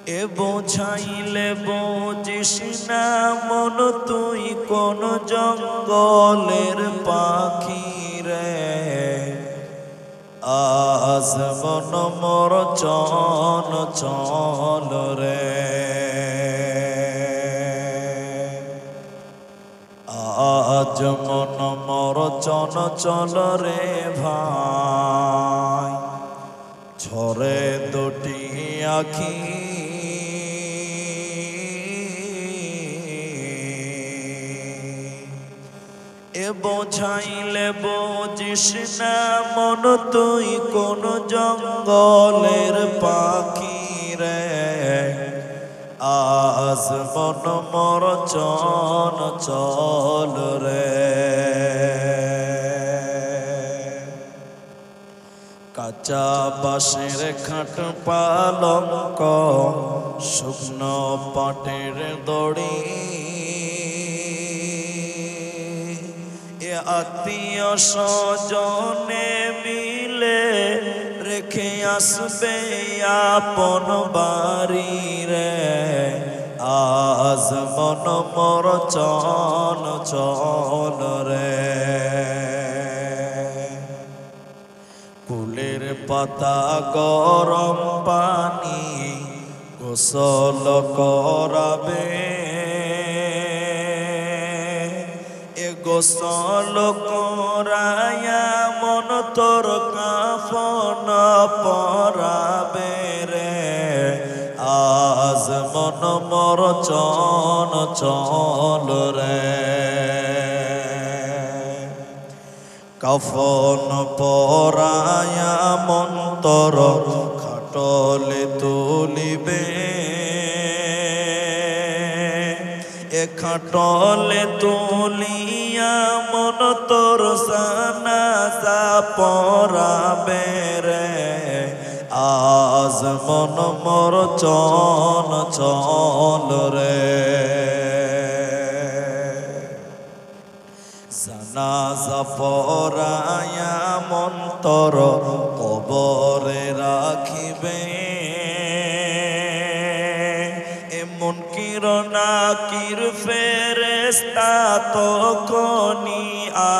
এ বোঝাইলে বুঝিস না মন তুই কোন জঙ্গলের পাখি রে। আজ মন মোর চল চল রে, আজ মন মোর চল চল রে ভাই। ঝরে দুটি আখি এ বোঝাইলে বুঝিস না মন তুই কোন জঙ্গলের পাখি রে। আজ মন মোর চল চল রে। কাঁচা বাঁশের খাট পালঙ্ক শুকনো পাটের দড়ি, এ আত্মীয় স্বজনে মিলে রেখে আসবে আপন বাড়ি রে। আজ মন মোর চল চল রে। ফুলের পাতা গরম পানি গোসল করাবে, এ গোসল করায়া মন তোর কাফন পরাবে রে। আজ মন মোর চল চল রে। কাফন পরায়া মন তোর খাটলে তুলিবে, এ খাটলে তুলিয়া মন তোর জানাজা পড়াবে রে। আজ মন মোর চল চল রে। জানাজা পড়ায়া মন তোর কবরে রাখিবে, এমন কির নাকির ফেরেশতা তখনই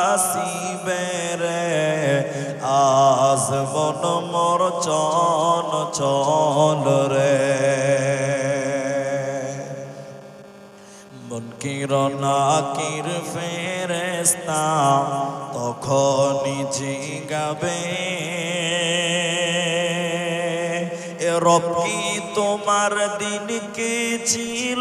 আসিবে রে। আজ মন মোর চল চল রে। মুনকির নাকির ফেরেশতা তখনই জিগাবে, এ রব কি তোমার দিন কি ছিল।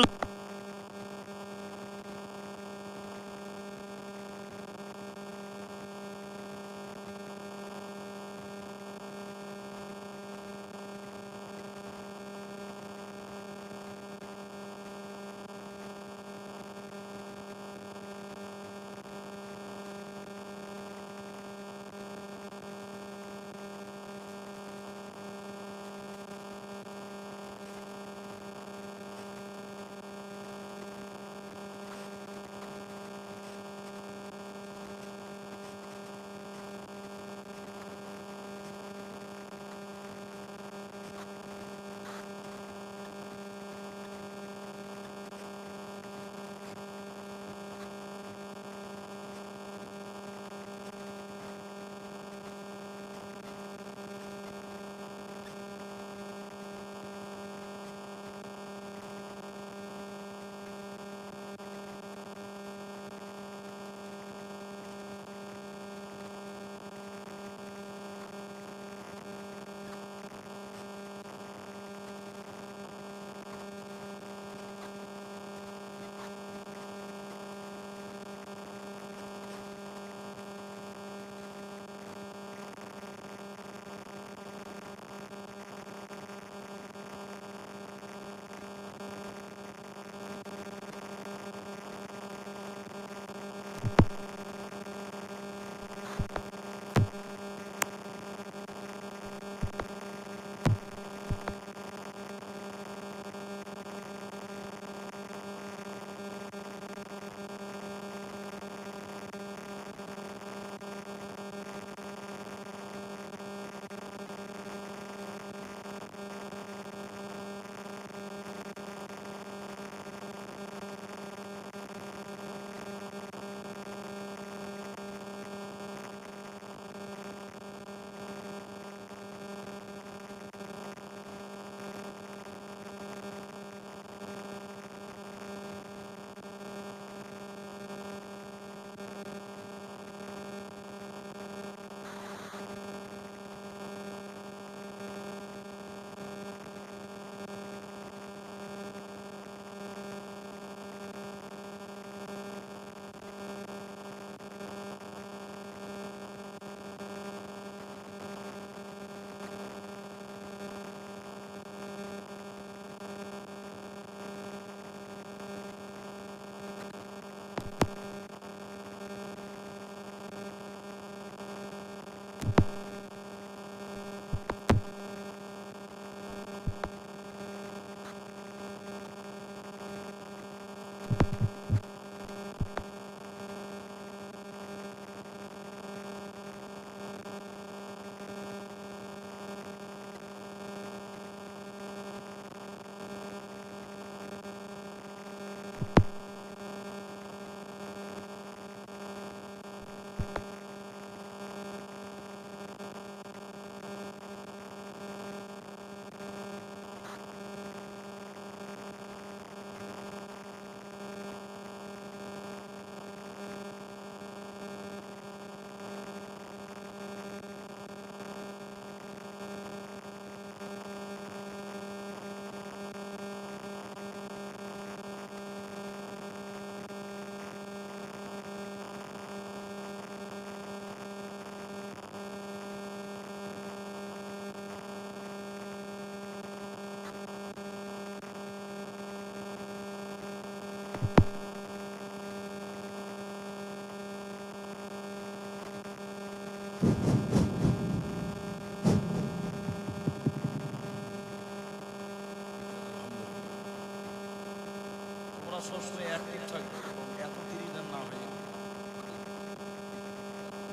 সবসময় অ্যাক্টিভ থাকবে, এত দেরি না হয়ে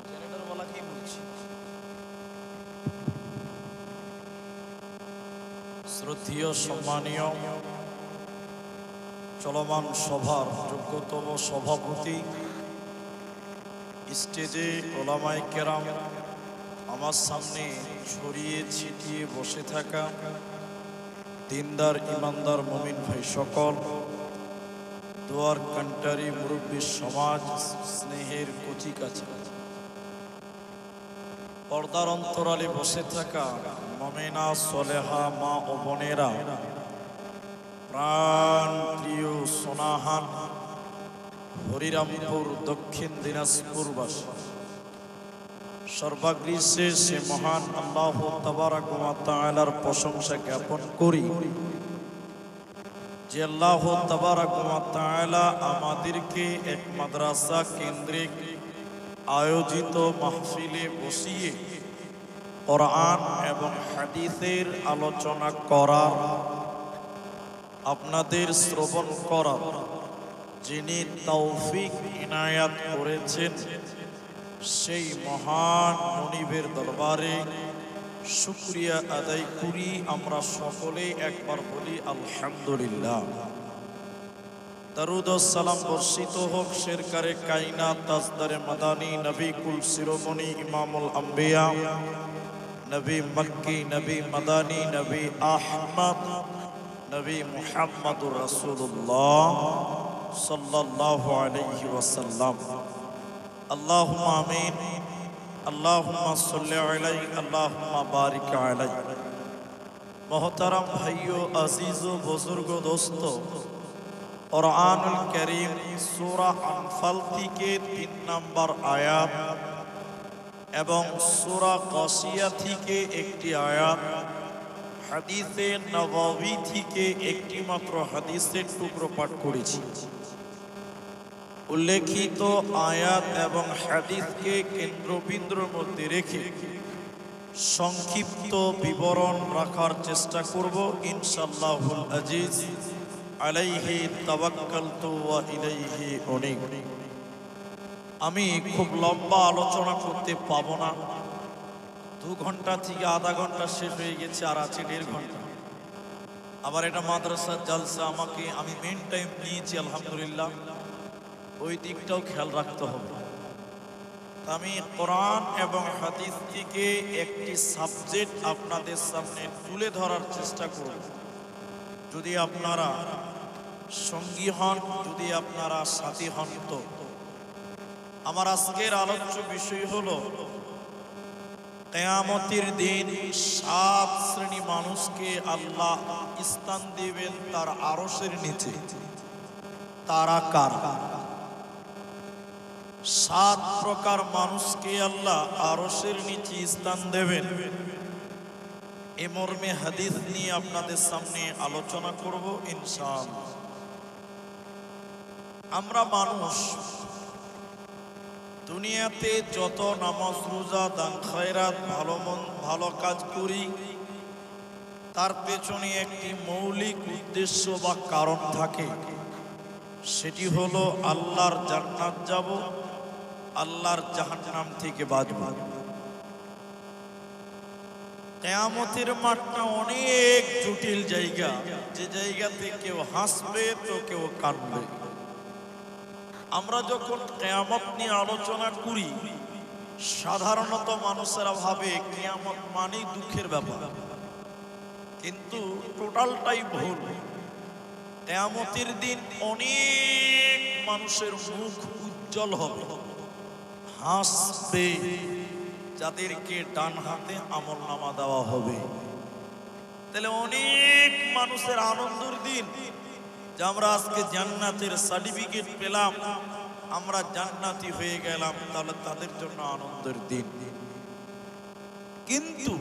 জেনারেটর বলাকেই বলছি। শ্রদ্ধেয় সম্মানীয় চলমান সভার যোগ্যতম সভাপতি, স্টেজে ওলামায়ে কেরাম, আমার সামনে ছড়িয়ে ছিটিয়ে বসে থাকা দিনদার ইমানদার মুমিন ভাই সকল, দোয়ার কান্টারি মুরব্বী সমাজ, স্নেহের কচি কাছে, পর্দার অন্তরালে বসে থাকা মমেনা সলেহা মা ও বোনেরা, প্রাণ প্রিয় সোনাহান হরিরামপুর দক্ষিণ দিনাজপুরবাসী, সর্বাগ্রে সে মহান আল্লাহ তাবারাক ওয়া তাআলার প্রশংসা জ্ঞাপন করি যে আল্লাহ তাবারাক ওয়া তাআলা আমাদেরকে এক মাদ্রাসা কেন্দ্রিক আয়োজিত মাহফিলে বসিয়ে কোরআন এবং হাদিসের আলোচনা করার, আপনাদের শ্রবণ করার যিনি তৌফিক ইনায়াত করেছেন, সেই মহান মনিবের দরবারে শুকরিয়া আদায় করি। আমরা সকলে একবার বলি আলহামদুলিল্লাহ। দরুদ ও সালাম বর্ষিত হোক শেরকারে কায়নাত তাজদারে মাদানী নবী কুল শিরোমণি ইমামুল আম্বিয়া নবী মক্কি নবী মাদানী নবী আহমদ নবী মুহাম্মদুর রাসূলুল্লাহ সাল্লাল্লাহু আলাইহি ওয়াসাল্লাম। আল্লাহুম্মা আমিন, আল্লাহুম্মা সাল্লি আলাইহি, আল্লাহুম্মা বারিক আলাইহি। মোহতারাম ভাইও, আজিজ ও বুজুর্গ দোস্ত, কুরআনুল কারীম সূরা আনফাল থেকে ৩ নম্বর আয়াত এবং সূরা গাশিয়া থেকে একটি আয়াত, হাদিসে নববী থেকে একটি মাত্র হাদিসের টুকরো পাঠ করেছি। উল্লেখিত আয়াত এবং হাদিসকে কেন্দ্রবিন্দুর মধ্যে রেখে সংক্ষিপ্ত বিবরণ রাখার চেষ্টা করব ইনশাআল্লাহুল আজিজ। আলাইহি তাওয়াক্কালতু ওয়া ইলাইহি উনীব। আমি খুব লম্বা আলোচনা করতে পাবো না, 2 ঘন্টা থেকে আধা ঘন্টা শেষ হয়ে গেছে, আর আছে 1.5 ঘন্টা। আবার এটা মাদ্রাসার জালসা, আমি মেন টাইম নিয়েছি আলহামদুলিল্লাহ, ওই দিকটাও খেয়াল রাখতে হবে। আমি কোরআন এবং হাদিস থেকে একটি সাবজেক্ট আপনাদের সামনে তুলে ধরার চেষ্টা করব। যদি আপনারা সঙ্গী হন, যদি আপনারা সাথী হন, তো আমার আজকের আলোচ্য বিষয় হলো কিয়ামতের দিন 7 শ্রেণী মানুষকে আল্লাহ স্থান দিবেন তার আরশের নিচে। তারা কারা? 7 প্রকার মানুষকে আল্লাহ আরশের নিচে স্থান দেবেন। এ মর্মে হাদিস নিয়ে আপনাদের সামনে আলোচনা করব ইনশাআল্লাহ। আমরা মানুষ দুনিয়াতে যত নামাজ রোজা দান খয়রাত ভালো কাজ করি, তার পেছনে একটি মৌলিক উদ্দেশ্য বা কারণ থাকে। সেটি হলো আল্লাহর জান্নাত যাব, আল্লাহর জাহান্নাম থেকে বাঁচব। কিয়ামতের মাঠটা অনেক জটিল জায়গা, যে জায়গাতে কেউ হাসবে তো কেউ কাঁদবে। আমরা যখন কিয়ামত নিয়ে আলোচনা করি, সাধারণত মানুষেরা ভাবে কিয়ামত মানেই দুঃখের ব্যাপার, কিন্তু টোটালটাই ভুল। কিয়ামতের দিন অনেক মানুষের মুখ উজ্জ্বল হবে, হাসবে, যাদেরকে ডান হাতে আমলনামা দেওয়া হবে। তাহলে অনেক মানুষের আনন্দের দিন, যে আমরা আজকে জান্নাতের সার্টিফিকেট পেলাম, আমরা জান্নাতি হয়ে গেলাম, তাহলে তাদের জন্য আনন্দের দিন। কিন্তু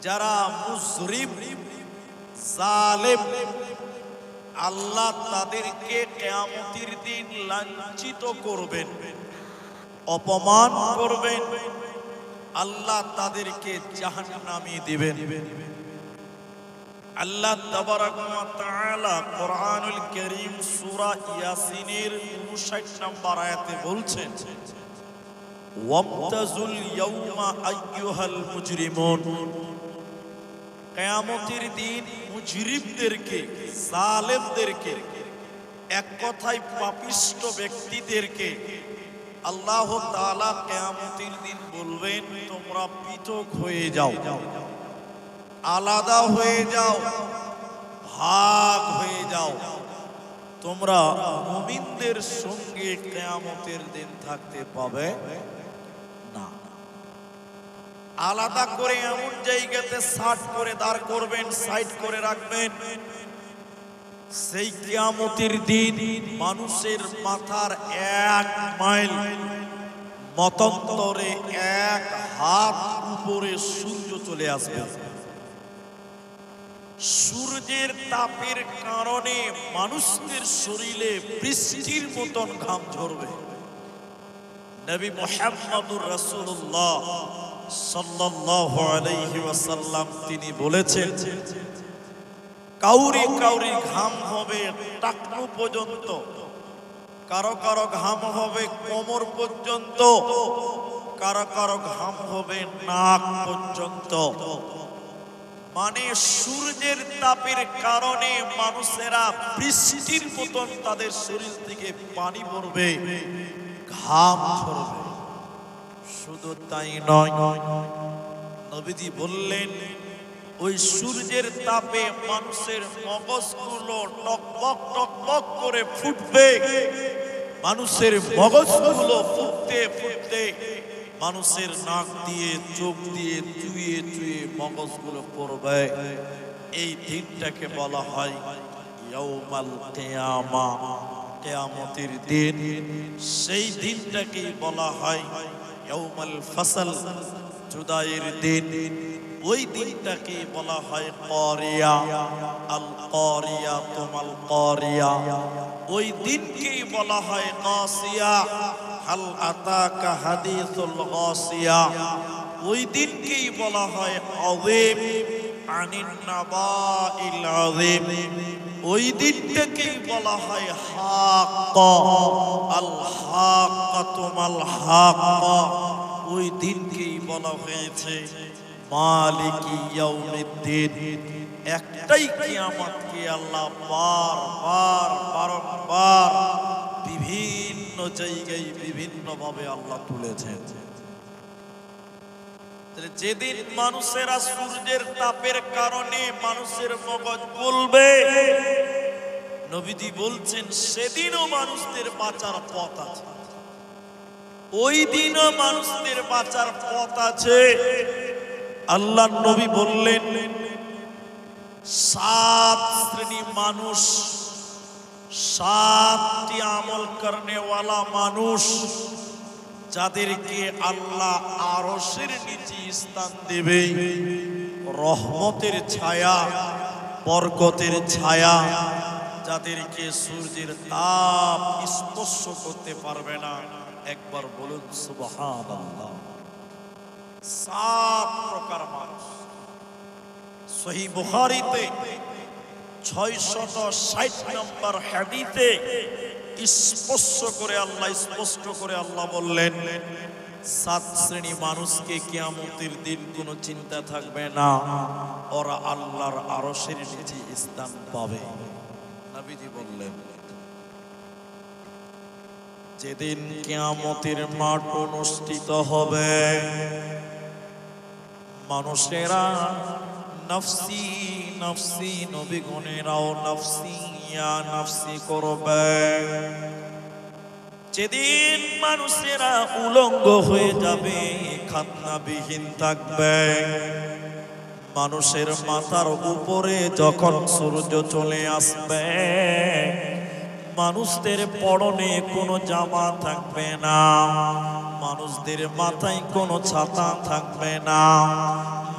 যারা মুজরিম জালেম, আল্লাহ তাদেরকে কিয়ামতের দিন লাঞ্ছিত করবেন, অপমান করবেন, আল্লাহ তাদেরকে জাহান্নামে দিবেন। আল্লাহ তাবারাক ওয়া তাআলা কোরআনুল কারীম সূরা ইয়াসিনের 59 নম্বর আয়াতে বলছেন, ওয়ামতাজুল ইয়াউমা আইয়ুহাল মুজরিমুন, কিয়ামতের দিন মুজরিমদেরকে, জালেমদেরকে, এক কথায় পাপিষ্ট ব্যক্তিদেরকে আল্লাহ তাআলা কিয়ামতের দিন বলবেন, তোমরা পৃথক হয়ে যাও, আলাদা হয়ে যাও, ভাগ হয়ে যাও, তোমরা মুমিনদের সঙ্গে কিয়ামতের দিন থাকতে পাবে না। আলাদা করে এমন জায়গাতে সাট করে দাঁড় করবেন, সাইড করে রাখবেন, সেই কিয়ামতের দিন মানুষের মাথার 1 মাইল মতান্তরে 1 হাত উপরে সূর্য চলে আসবে। সূর্যের তাপের কারণে মানুষদের শরীরে বৃষ্টির মতন ঘাম ঝরবে। নবী মুহাম্মদুর রাসূলুল্লাহ সাল্লাল্লাহু আলাইহি ওয়াসাল্লাম তিনি বলেছেন, কাউরি কাউরি ঘাম হবে টাকনু পর্যন্ত, কারো কারো ঘাম হবে কোমর পর্যন্ত, কারো কারো ঘাম হবে নাক পর্যন্ত। মানে সূর্যের তাপের কারণে মানুষেরা বৃষ্টির মতন তাদের শরীর থেকে পানি পড়বে, ঘাম ঝরবে। শুধু তাই নয়, নবীজি বললেন, ওই সূর্যের তাপে মানুষের মগজগুলো টকবক টকবক করে ফুটবে। মানুষের মগজগুলো ফুটতে ফুটতে মানুষের নাক দিয়ে, চোখ দিয়ে চুইয়ে চুইয়ে মগজগুলো পড়বে। এই দিনটাকে বলা হয় ইয়াউমাল কিয়ামা, কিয়ামতের দিন। সেই দিনটাকেই বলা হয় ইয়াউমাল ফাসল, জুদাইয়ের দিন। ওই দিনটাকে বলা হয় কারিয়া, আল কারিয়া তুমাল কারিয়া। ওই দিনকেই বলা হয় গাসিয়া, হাল আতাকা হাদিসুল গাসিয়া। ওই দিনকেই বলা হয় আযীম, আনিন নাবাইল আযীম। ওই দিনটাকেই বলা হয় হাক্কা, আল হাক্কাতুল হাক্কা। ওই দিনকেই বলা হয়েছে মালিকি ইয়াউমিদ্দিন। একটাই কিয়ামতকে আল্লাহ বারবার বারংবার বিভিন্ন জায়গায় বিভিন্ন ভাবে আল্লাহ তুলেছেন। যেদিন মানুষেরা সূর্যের তাপের কারণে মানুষের মগজ বলবে, নবীজি বলছেন সেদিনও মানুষদের বাঁচার পথ আছে। ওই দিনও মানুষদের বাঁচার পথ আছে। আল্লাহ নবী বললেন, 7 শ্রেণী মানুষ, 7টি আমল করনেওয়ালা মানুষ, যাদেরকে আল্লাহ আরশের নিচে স্থান দেবে, রহমতের ছায়া, বরকতের ছায়া, যাদেরকে সূর্যের তাপ স্পর্শ করতে পারবে না। একবার বলুন সুবহানাল্লাহ। 7 প্রকার মানুষ। সহিহ বুখারীতে 660 নম্বর হাদিসে স্পষ্ট করে আল্লাহ বললেন, 7 শ্রেণী মানুষকে কিয়ামতের দিন কোনো চিন্তা থাকবে না, ওরা আল্লাহর আরশের নিচে স্থান পাবে। নবীজি বললেন, যেদিন কিয়ামতের মাঠ অনুষ্ঠিত হবে, মানুষেরা নফসি নফসি, নবীগণেরাও নফসি ইয়া নফসি করবে। যেদিন মানুষেরা উলঙ্গ হয়ে যাবে, খাতনাবিহীন থাকবে, মানুষের মাথার উপরে যখন সূর্য চলে আসবে, মানুষদের পরনে কোনো জামা থাকবে না, মানুষদের মাথায় কোনো ছাতা থাকবে না,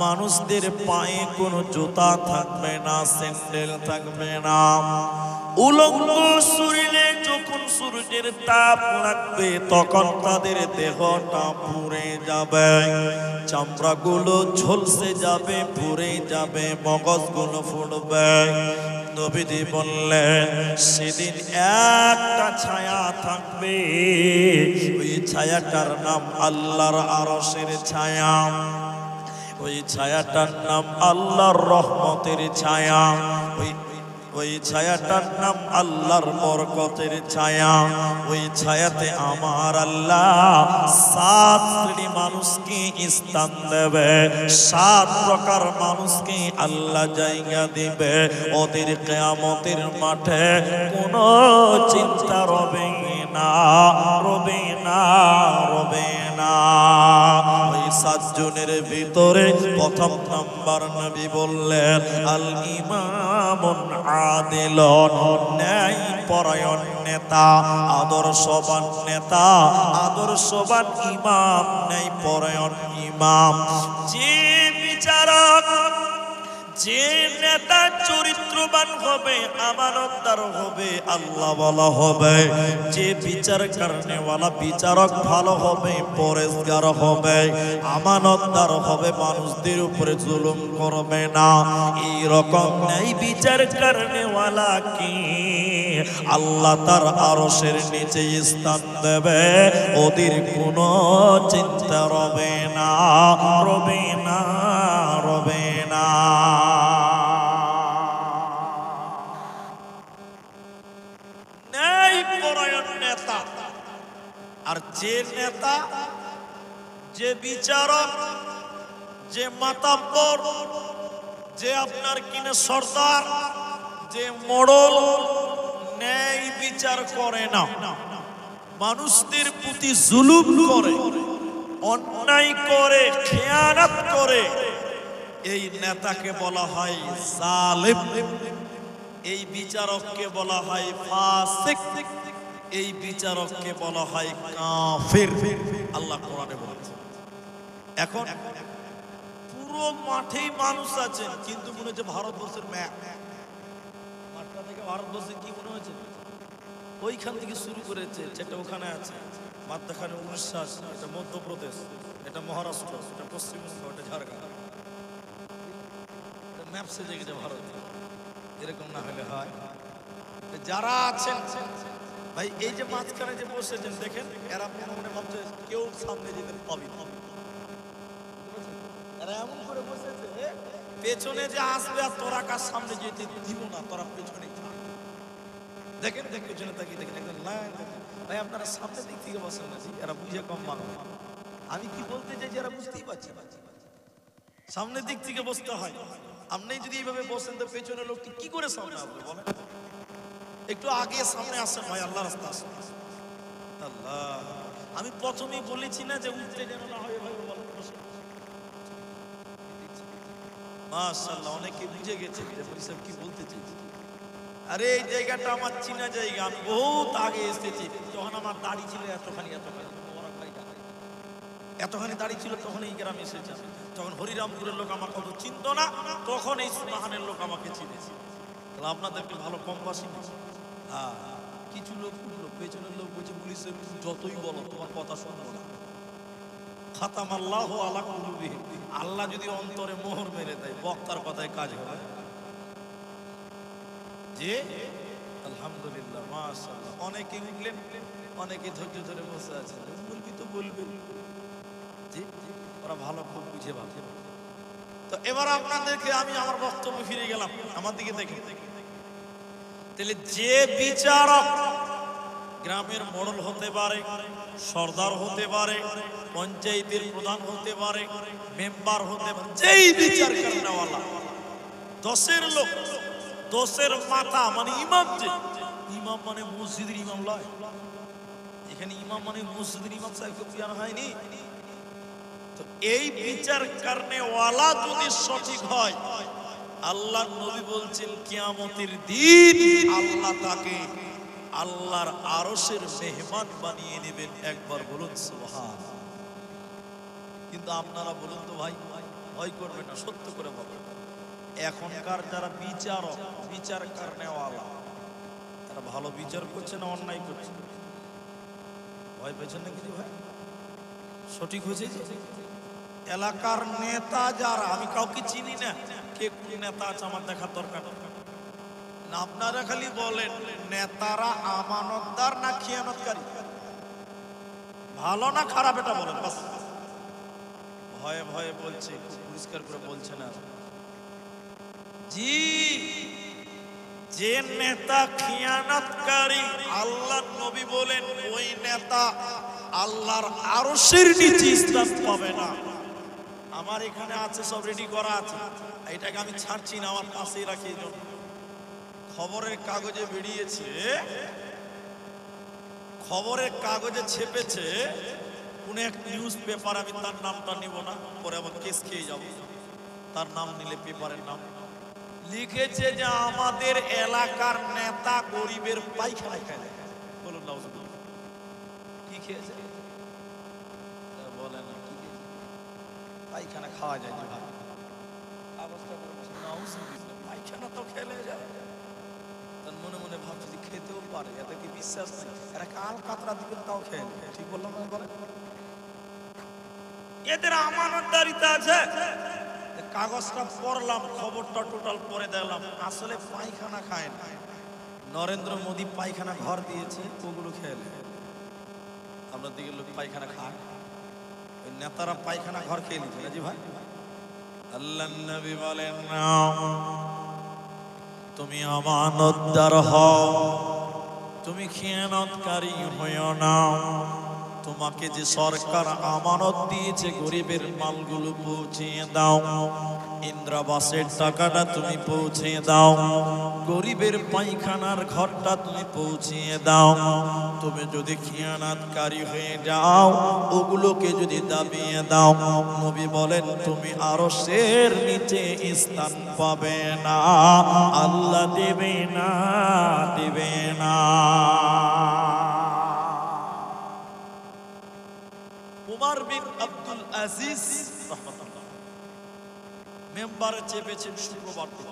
মানুষদের পায়ে কোনো জুতা থাকবে না, স্যান্ডেল থাকবে না, উলঙ্গ শরীরে যখন সূর্যের তাপ লাগবে তখন তাদের দেহটা পুড়ে যাবে, চামড়াগুলো ঝলসে যাবে, পুড়ে যাবে, মগজগুলো ফুটবে। নবীজি বললেন সেদিন একটা ছায়া থাকবে, ওই ছায়াটার নাম আল্লাহর আরশের ছায়া, ওই ছায়াটার নাম আল্লাহর রহমতের ছায়া, ওই ছায়াটার নাম আল্লাহর বরকতের ছায়া। ওই ছায়াতে আমার আল্লাহ 7 শ্রেণী মানুষকে স্থান দেবে, 7 প্রকার মানুষকে আল্লাহ জায়গা দিবে। ওদের কিয়ামতের মাঠে কোনো চিন্তা রবে না, রবে না, রবে না। ওই 7 জনের ভিতরে প্রথম নাম্বার নবী বললেন আল ইমামুন আদিলুন, ন্যায় পরায়ণ নেতা, আদর্শবান নেতা, আদর্শবান ইমাম, ন্যায় পরায়ণ ইমাম। যে বিচারক, যে নেতা চরিত্রবান হবে, আমানতদার হবে, আল্লাহ ওয়ালা হবে, যে বিচার করনেওয়ালা বিচারক ভালো হবে, পরেজগার হবে, আমানতদার হবে, মানুষদের উপরে জুলুম করবে না, এই রকম নাই বিচার করনেওয়ালা কি আল্লাহ তার আরশের নিচে স্থান দেবে, ওদের কোনো চিন্তা রবে না, রবে না, রবে না। নেতা আর যে নেতা, যে বিচারক, যে মাতাব্বর, যে আপনার কিনে সর্দার, যে মোড়ল ন্যায় বিচার করে না, মানুষদের প্রতি জুলুম করে, অন্যায় করে, খেয়ানত করে, এই নেতাকে বলা হয় জালিম, এই বিচারককে বলা হয় ফাসিক, এই বিচারককে বলা হয় কাফির। আল্লাহ কোরআনে বলেছে। এখন পুরো মাঠেই মানুষ আছেন, কিন্তু মনে হচ্ছে ভারতবর্ষের ম্যাপ, মাঠটা থেকে ভারতবর্ষের কি মনে হচ্ছে, ওইখান থেকে শুরু করেছে, যেটা ওখানে আছে, মাঝখানে উড়িষ্যা, এটা মধ্যপ্রদেশ, এটা মহারাষ্ট্র, এটা পশ্চিমবঙ্গ, এটা ঝাড়খণ্ড, ম্যাপ সেজে গেছে ভারত। এরকম না হলে হয়। যারা আছেন ভাই, এই যে মাঝখানে যে বসেছেন দেখেন, এরা মনে ভাবছে কেউ সামনে যেতে পাবি না, এরা এমন করে বসেছে পেছনে যে আসবে আর তোরা কার সামনে যেতে দিব না, তোরা পেছনে দেখেন, দেখেন পেছনে তাকিয়ে দেখেন একদম লাইন। ভাই আপনারা সামনের দিক থেকে বসেন না, এরা বুঝে কম মানুষ। আমি কি বলতে চাই যারা বুঝতেই পারছি, সামনের দিক থেকে বসতে হয়। আপনি যদি এইভাবে বসেন তো পেছনে লোকটি কি করে সামনে আসবে বলেন? একটু আগে সামনে আসেন ভাই, আল্লাহ রাস্তা আসেন। আল্লাহ, আমি প্রথমেই বলেছি না যে উঠতে যেন না হয়, ভাই বলেন মাশাআল্লাহ, অনেকে বুঝে গেছে যে পরিষদ কি বলতে চাইছি। আরে এই জায়গাটা আমার চিনা জায়গা, আমি বহুত আগে এসেছি, তখন আমার দাড়ি ছিল এতখানি, এতখানি এতখানি দাড়ি ছিল, তখন এই গ্রামে এসেছে। তখন হরিরামপুরের লোক আমার কত চিনত না, তখন এই সুনাহানের লোক আমাকে চিনেছে। তাহলে আপনাদেরকে ভালো কম বাসি না। হ্যাঁ, কিছু লোক উঠলো, পেছনের লোক বলছে পুলিশের যতই বলো তোমার কথা শুনবো না। খাতামাল্লাহু আলা কুলুবিহিম, আল্লাহ যদি অন্তরে মোহর মেরে দেয়, বক্তার কথায় কাজ হবে। যে আলহামদুলিল্লাহ মাশাআল্লাহ, অনেকে উঠলেন, অনেকে ধৈর্য ধরে বসে আছেন। বলবি তো বলবে, ওরা ভালো খুব বুঝে ভাবে। তো এবার আপনাদেরকে আমি আমার বক্তব্য ফিরে গেলাম, আমার দিকে দেখে। তাহলে যে বিচারক গ্রামের মোড়ল হতে পারে, সর্দার হতে পারে, পঞ্চায়েতের প্রধান হতে পারে, মেম্বার হতে পারে, যেই বিচার করেওয়ালা, দশের লোক, দশের মাথা মানে ইমাম, যে ইমাম মানে মসজিদের ইমাম লয়, এখানে ইমাম মানে মসজিদের ইমাম সাহেবকে বুঝানো হয়নি। তো এই বিচার করনেওয়ালা যদি সঠিক হয়, আল্লাহ নবী বলছেন কিয়ামতের দিন আল্লাহ তাকে আল্লাহর আরশের মেহমান বানিয়ে নেবেন। একবার বলুন সুবহানাল্লাহ। কিন্তু আপনারা বলুন তো ভাই, ভয় করবেন না, সত্য করে বলেন, এখনকার যারা বিচারক, বিচার করনেওয়ালা, ভালো বিচার করছে না অন্যায় করছে? ভয় পেয়েছেন না কিছু ভাই? সঠিক হয়েছে এলাকার নেতা যারা, আমি কাউকে চিনি না, কে কোন নেতা আছে আমার দেখার দরকার না। আপনারা খালি বলেন নেতারা আমানতদার না খিয়ানতকারী, ভালো না খারাপ, এটা বলেন বাস। ভয়ে ভয়ে বলছে, পরিষ্কার করে বলছে না। জি, যে নেতা খিয়ানতকারী আল্লাহ নবী বলেন ওই নেতা আল্লাহর আরশের নিচে স্থান পাবে না। আমার এখানে আছে, সব রেডি করা আছে, এটাকে আমি ছাড়ছি না, আমার পাশেই রাখি। খবরের কাগজে বেরিয়েছে, খবরের কাগজে ছেপেছে কোন এক নিউজ পেপার, আমি তার নামটা নিব না, পরে আমার কেস খেয়ে যাব। তার নাম নিলে পেপারের নাম লিখেছে যে আমাদের এলাকার নেতা গরিবের পায়খানা খায়। বলুন না কি খেয়েছে? বলে না কি পায়খানা খাওয়া যায় না, পায়খানা তো খেলে যায়। তার মনে মনে ভাবছে যে খেতেও পারে, এত কি বিশ্বাস নেই? এরা কাল কাতরা দিবেন তাও খেয়ে, ঠিক বললাম না? বলে এদের আমানতদারিতা আছে। কাগজটা পড়লাম, খবরটা টোটাল পরে দেখলাম আসলে পায়খানা খায় না। নরেন্দ্র মোদী পায়খানা ঘর দিয়েছে, ওগুলো খেলে। আপনার দিকে লোক পায়খানা খায়, ওই নেতারা পায়খানা ঘর খেয়ে নিচ্ছে না। জি ভাই, আল্লাহ নবী বলেন না, তুমি আমানতদার হও, তুমি খিয়ানতকারী হইও না। তোমাকে যে সরকার আমানত দিয়েছে গরিবের মালগুলো পৌঁছিয়ে দাও, ইন্দ্রাবাসের টাকাটা তুমি পৌঁছিয়ে দাও, গরিবের পায়খানার ঘরটা তুমি পৌঁছিয়ে দাও। তুমি যদি খিয়ানতকারী হয়ে যাও, ওগুলোকে যদি দাবিয়ে দাও, নবী বলেন তুমি আরশের নিচে স্থান পাবে না, আল্লাহ দেবে না, দেবে না। উমর বিন আব্দুল আজিজ মেম্বারে চেপেছেন শুক্রবার দিন।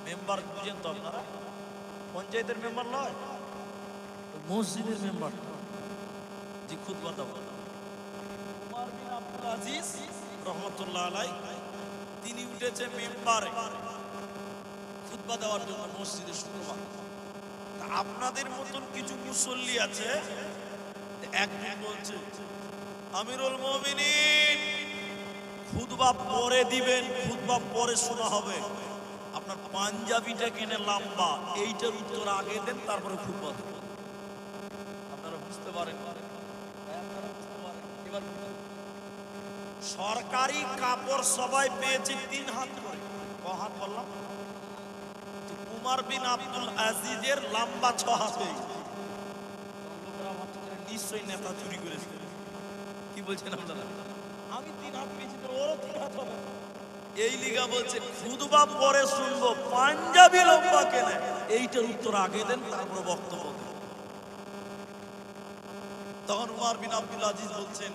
মেম্বার বুঝেন তো আপনারা, পঞ্চায়েতের মেম্বার নয়, মসজিদের মেম্বার। জি, খুতবা দেব। উমর বিন আব্দুল আজিজ রহমতুল্লাহ আলাইহি তিনি উঠেছে মেম্বারে খুতবা দেওয়ার জন্য মসজিদে শুক্রবার। আপনাদের মতন কিছু মুসল্লি আছে, একদিন বলছে আমিরুল মুমিনিন খুতবা পরে দিবেন, খুতবা পরে শোনা হবে, আপনার পাঞ্জাবিটা কেনে লম্বা, এইটার উত্তর আগে দেন, তারপরে খুতবা দেন। আপনারা বুঝতে পারেন? এবার সরকারি কাপড় সবাই পেয়েছে 3 হাত করে। ক হাত বললাম? উমর বিন আব্দুল আজিজের লম্বা 6 হাত হয়েছে। নিশ্চয়ই নেতা চুরি করেছে। কি বলছেন আপনারা? আমি 3 হাত পেয়েছি, তো ওরও 3 হাত হবে। এই লিগা বলছে খুতবা পরে শুনবো, পাঞ্জাবি লম্বা কেনে, এইটার উত্তর আগে দেন, তারপরে বক্তব্য দেন। তখন উমর বিন আব্দুল আজিজ বলছেন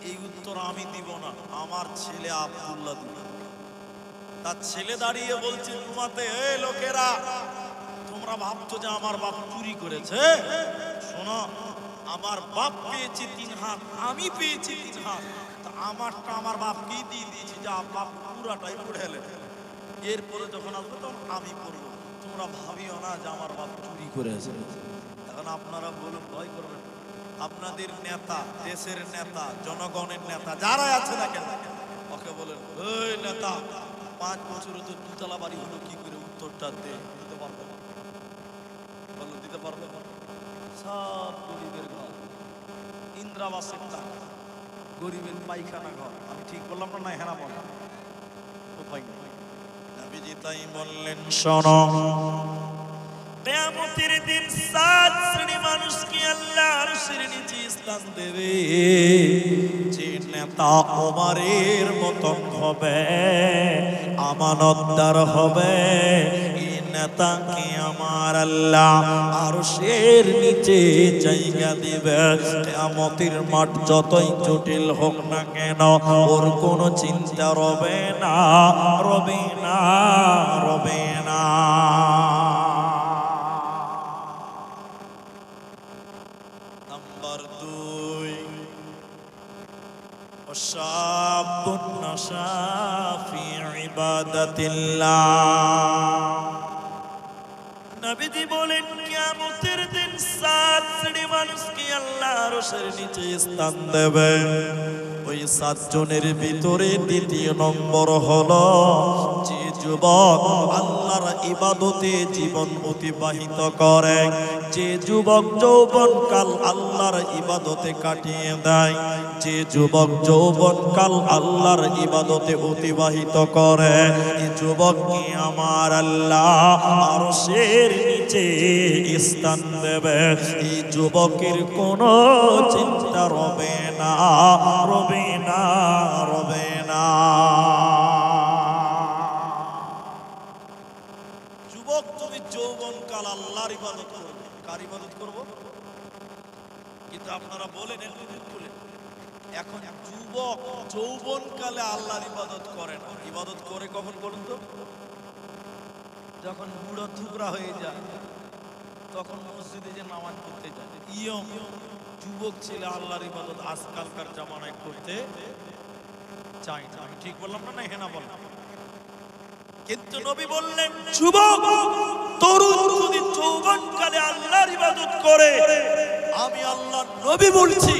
এই উত্তর আমি দিব না, আমার ছেলে আব্দুল্লাহ দিবে। তার ছেলে দাঁড়িয়ে বলছে তোমাতে, এই লোকেরা তোমরা ভাবছো যে আমার বাপ চুরি করেছে, শোনো আমার বাপ পেয়েছে 3 হাত, আমি পেয়েছি 3 হাত, তা আমারটা আমার বাপকেই দিয়ে দিয়েছি, যা বাপ পুরাটাই পড়েলে, এরপরে যখন আসবে তখন আমি পড়বো। তোমরা ভাবিও না যে আমার বাপ চুরি করেছে। এখন আপনারা বলুন, ভয় করবেন? আপনাদের নেতা, দেশের নেতা, জনগণের নেতা যারা আছে না কেন, ওকে বলেন ওই নেতা 5 বছরে তো 2 তলা বাড়ি হলো, কি করে উত্তরটা দিতে পারবে? বলুন, দিতে পারবে? সব গরিবের ঘর, ইন্দ্রাবাসের টাকা, গরিবের পায়খানা ঘর। আমি ঠিক বললাম না? হ্যাঁ না বললাম? উপায় নেই। নবীজি তাই বললেন, শোনো কিয়ামতের দিন 7 শ্রেণী মানুষকে আল্লাহ আরশের নিচে স্থান দেবে। যে নেতা ওমরের মতন হবে, আমানতদার হবে, এই নেতাকে আমার আল্লাহ আরশের নিচে জায়গা দিবে। কিয়ামতের মাঠ যতই জটিল হোক না কেন, ওর কোনো চিন্তা রবে না, রবে না, রবে না। ইবাদাতিল্লাহ। নবীজি বলেন কিয়ামতের দিন 7 শ্রেণীর মানুষকে আল্লাহ আরশের নিচে স্থান দেবে। ওই 7 জনের ভিতরে দ্বিতীয় নম্বর হলো যে যুবক আল্লাহর ইবাদতে জীবন অতিবাহিত করে, যে যুবক যৌবনকাল আল্লাহর ইবাদতে কাটিয়ে দেয়, যে যুবক যৌবনকাল আল্লাহর ইবাদতে অতিবাহিত করে, এই যুবককে আমার আল্লাহ আরশের নিচে স্থান দেবে। এই যুবকের কোনো চিন্তা রবে না, রবে না, রবে না। যুবক তুমি যৌবনকাল আল্লাহর ইবাদত করবে, কার ইবাদত করব? কিন্তু আপনারা বলেন এখন যুবক যৌবনকালে আল্লাহর ইবাদত করে না, ইবাদত করে কখন বলুন তো? যখন বুড়ো থুবরা হয়ে যায় তখন মসজিদে যে নামাজ পড়তে যায়। যুবক ছেলে আল্লাহর ইবাদত আজকালকার জামানায় করতে চায় না। আমি ঠিক বললাম না? না হেনা বললাম। কিন্তু নবী বললেন যুবক তরুণ যদি যৌবনকালে আল্লাহর ইবাদত করে, আমি আল্লাহ নবী বলছি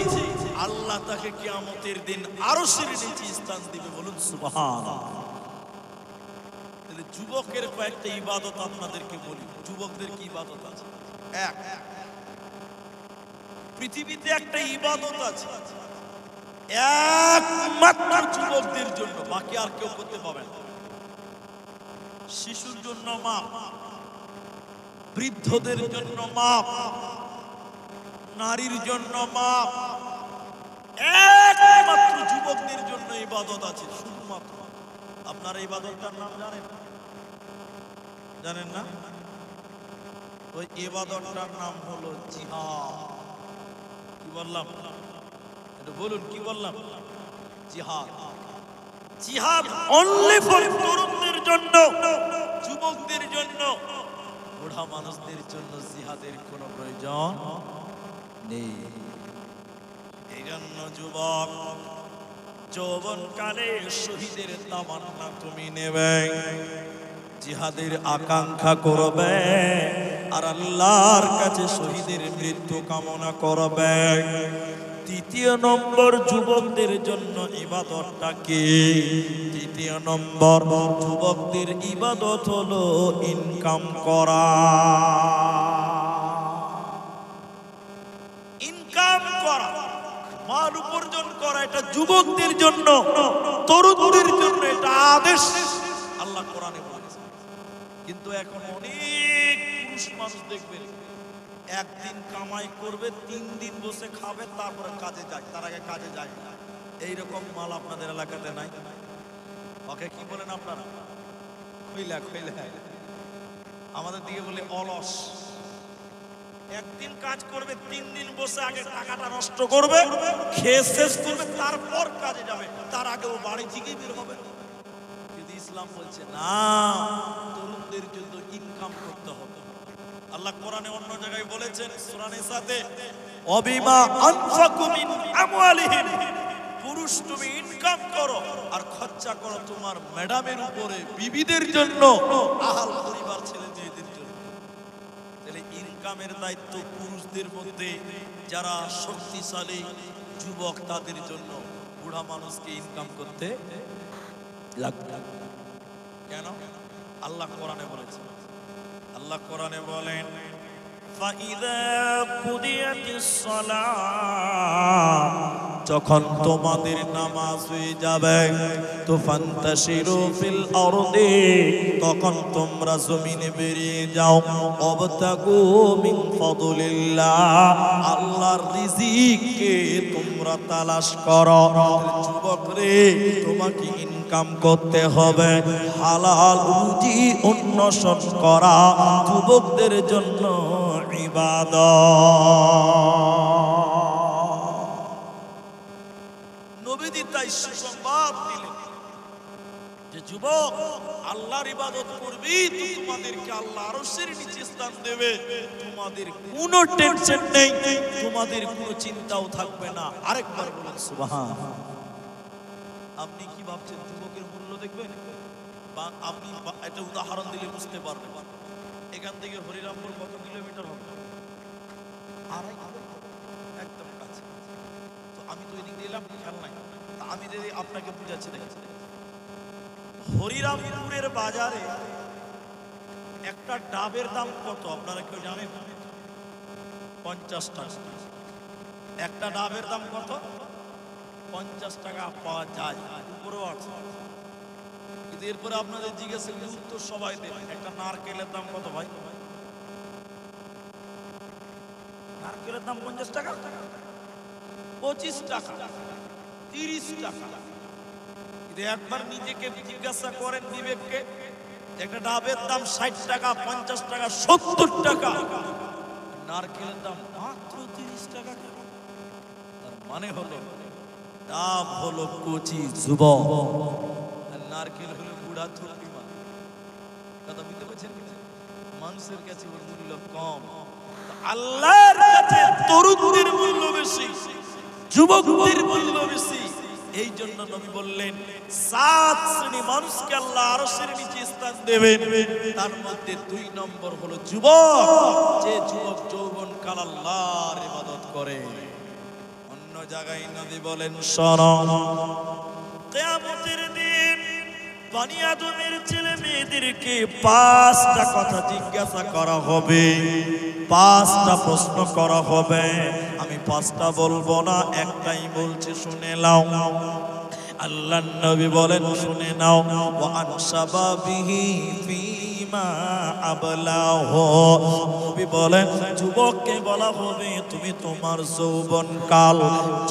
আল্লাহ তাকে কিয়ামতের দিন আরশের নিচে স্থান দিবে। বলুন সুবহানাল্লাহ। যুবকের কয়েকটা ইবাদত আপনাদেরকে বলি। যুবকদের কি ইবাদত আছে? এক, পৃথিবীতে একটা ইবাদত আছে একমাত্র যুবকদের জন্য, বাকি আর কেউ করতে পাবে না। শিশুর জন্য মাপ, বৃদ্ধদের জন্য মাপ, নারীর জন্য মাপ, একমাত্র যুবকদের জন্য ইবাদত আছে শুধুমাত্র। আপনারা ইবাদতটার নাম জানেন? জানেন না? ওই ইবাদতটার নাম হলো জিহাদ। কি বললাম? এটা বলুন, কি বললাম? জিহাদ। জিহাদ অনলি ফর তরুণদের জন্য, যুবকদের জন্য। বুড়া মানুষদের জন্য জিহাদের কোনো প্রয়োজন নেই। এই জন্য যুবক যৌবনকালে শহীদের তামান্না তুমি নেবে, জিহাদের আকাঙ্ক্ষা করবে, আর আল্লাহর কাছে শহীদের মৃত্যু কামনা করবে। তৃতীয় নম্বর যুবকদের জন্য ইবাদতটা কি? তৃতীয় নম্বর যুবকদের ইবাদত হলো ইনকাম করা। ইনকাম করা, মাল উপার্জন করা, এটা যুবকদের জন্য, তরুণদের জন্য এটা আদেশ আল্লাহ কোরআনে বলেছে। কিন্তু এখন অনেক পুরুষ মানুষ দেখবেন একদিন কামাই করবে, 3 দিন বসে খাবে, তারপরে কাজে যায়, তার আগে কাজে যায় না। এইরকম মাল আপনাদের এলাকাতে নাই? ওকে কি বলেন আপনারা? খইলা খইলা। আমাদের দিকে বলে অলস। একদিন কাজ করবে, 3 দিন বসে আগে টাকাটা নষ্ট করবে, খেয়ে শেষ করবে, তারপর কাজে যাবে, তার আগে ও বাড়ি থেকেই বের হবে। কিন্তু ইসলাম বলছে না, তরুণদের জন্য ইনকাম করতে হবে। আল্লাহ কোরআনে অন্য জায়গায় বলেছেন সূরা নিসাতে, ওয়াবিমা আনফাকু মিন আমওয়ালিহিম, পুরুষ তুমি ইনকাম করো আর খরচা করো তোমার ম্যাডামের উপরে, বিবিদের জন্য, আহাল পরিবার ছেলে মেয়েদের জন্য। তাহলে ইনকামের দায়িত্ব পুরুষদের মধ্যে, যারা শক্তিশালী যুবক তাদের জন্য। বুড়া মানুষকে ইনকাম করতে লাগবে। কেন? আল্লাহ কোরআনে বলেছেন, আল্লাহ কোরআনে বলেন ফাইযা কুদিয়াতিস সালাহ, যখন তোমাদের নামাজ হয়ে যাবে, তো ফান্তাশিরু ফিল আরদি, তখন তোমরা জমিনে বেরিয়ে যাও, ওয়াবতাগু মিন ফাদলিল্লাহ, আল্লাহর রিজিককে তোমরা তালাশ করো। যুবক রে, তোমাকে ইনকাম করতে হবে, হালাল রুজি অন্বেষণ করা যুবকদের জন্য ইবাদত। নবীজি তাই সুসংবাদ দিলেন যে যুবক আল্লাহর ইবাদত করবি তো তোমাদেরকে আল্লাহ আরশের নিচে স্থান দেবে, তোমাদের কোনো টেনশন নেই, তোমাদের কোনো চিন্তাও থাকবে না। আরেকবার বলুন সুবহানাল্লাহ। আপনি কি ভাবছেন যুবকের মূল্য দেখবেন? আপনি এটা উদাহরণ দিলে বুঝতে পারবেন। এখান থেকে হরিরামপুর কত কিলোমিটার হবে? আড়াই কিলোমিটার, একদম কাছে। তো আমি তো এদিক দিয়ে এলাম, খেয়াল নাই। তা আমি যদি আপনাকে বুঝাচ্ছি, দেখেছি হরিরামপুরের বাজারে একটা ডাবের দাম কত আপনারা কেউ জানেন? 50 টাকা। একটা ডাবের দাম কত? 50 টাকা পাওয়া যায়, উপরেও আছে। কিন্তু এরপরে আপনাদের জিজ্ঞাসা করলে উত্তর সবাই দেন, একটা নারকেলের দাম কত ভাই? নারকেলের দাম 50 টাকা, 25 টাকা, 30 টাকা। কিন্তু একবার নিজেকে জিজ্ঞাসা করেন বিবেককে, একটা ডাবের দাম 60 টাকা, 50 টাকা, 70 টাকা, নারকেলের দাম মাত্র 30 টাকা। তার মানে হলো ডাব হলো কচি যুবক, আর নারকেল হলো বুড়া থুপি মা। কথা বুঝতে পারছেন? মানুষের কাছে ওর মূল্য কম, আল্লাহর কাছে তরুণদের মূল্য বেশি, যুবকদের মূল্য বেশি। এই জন্য নবী বললেন 7 শ্রেণী মানুষকে আল্লাহ আরশের নিচে স্থান দেবেন। তার মধ্যে 2 নম্বর হলো যুবক, যে যুবক যৌবন কাল আল্লাহর ইবাদত করে। অন্য জায়গায় নবী বলেন শোনো, কিয়ামতের দিন বনি আদমের ছেলে মেয়েদেরকে 5টা কথা জিজ্ঞাসা করা হবে, 5টা প্রশ্ন করা হবে। আমি 5টা বলবো না, একটাই বলছি, শুনে নাও। আল্লাহর নবী বলেন শুনে নাও, ওয়া আন শাবাবিহি ফিমা আবলাহু। নবী বলেন যুবককে বলা হবে তুমি তোমার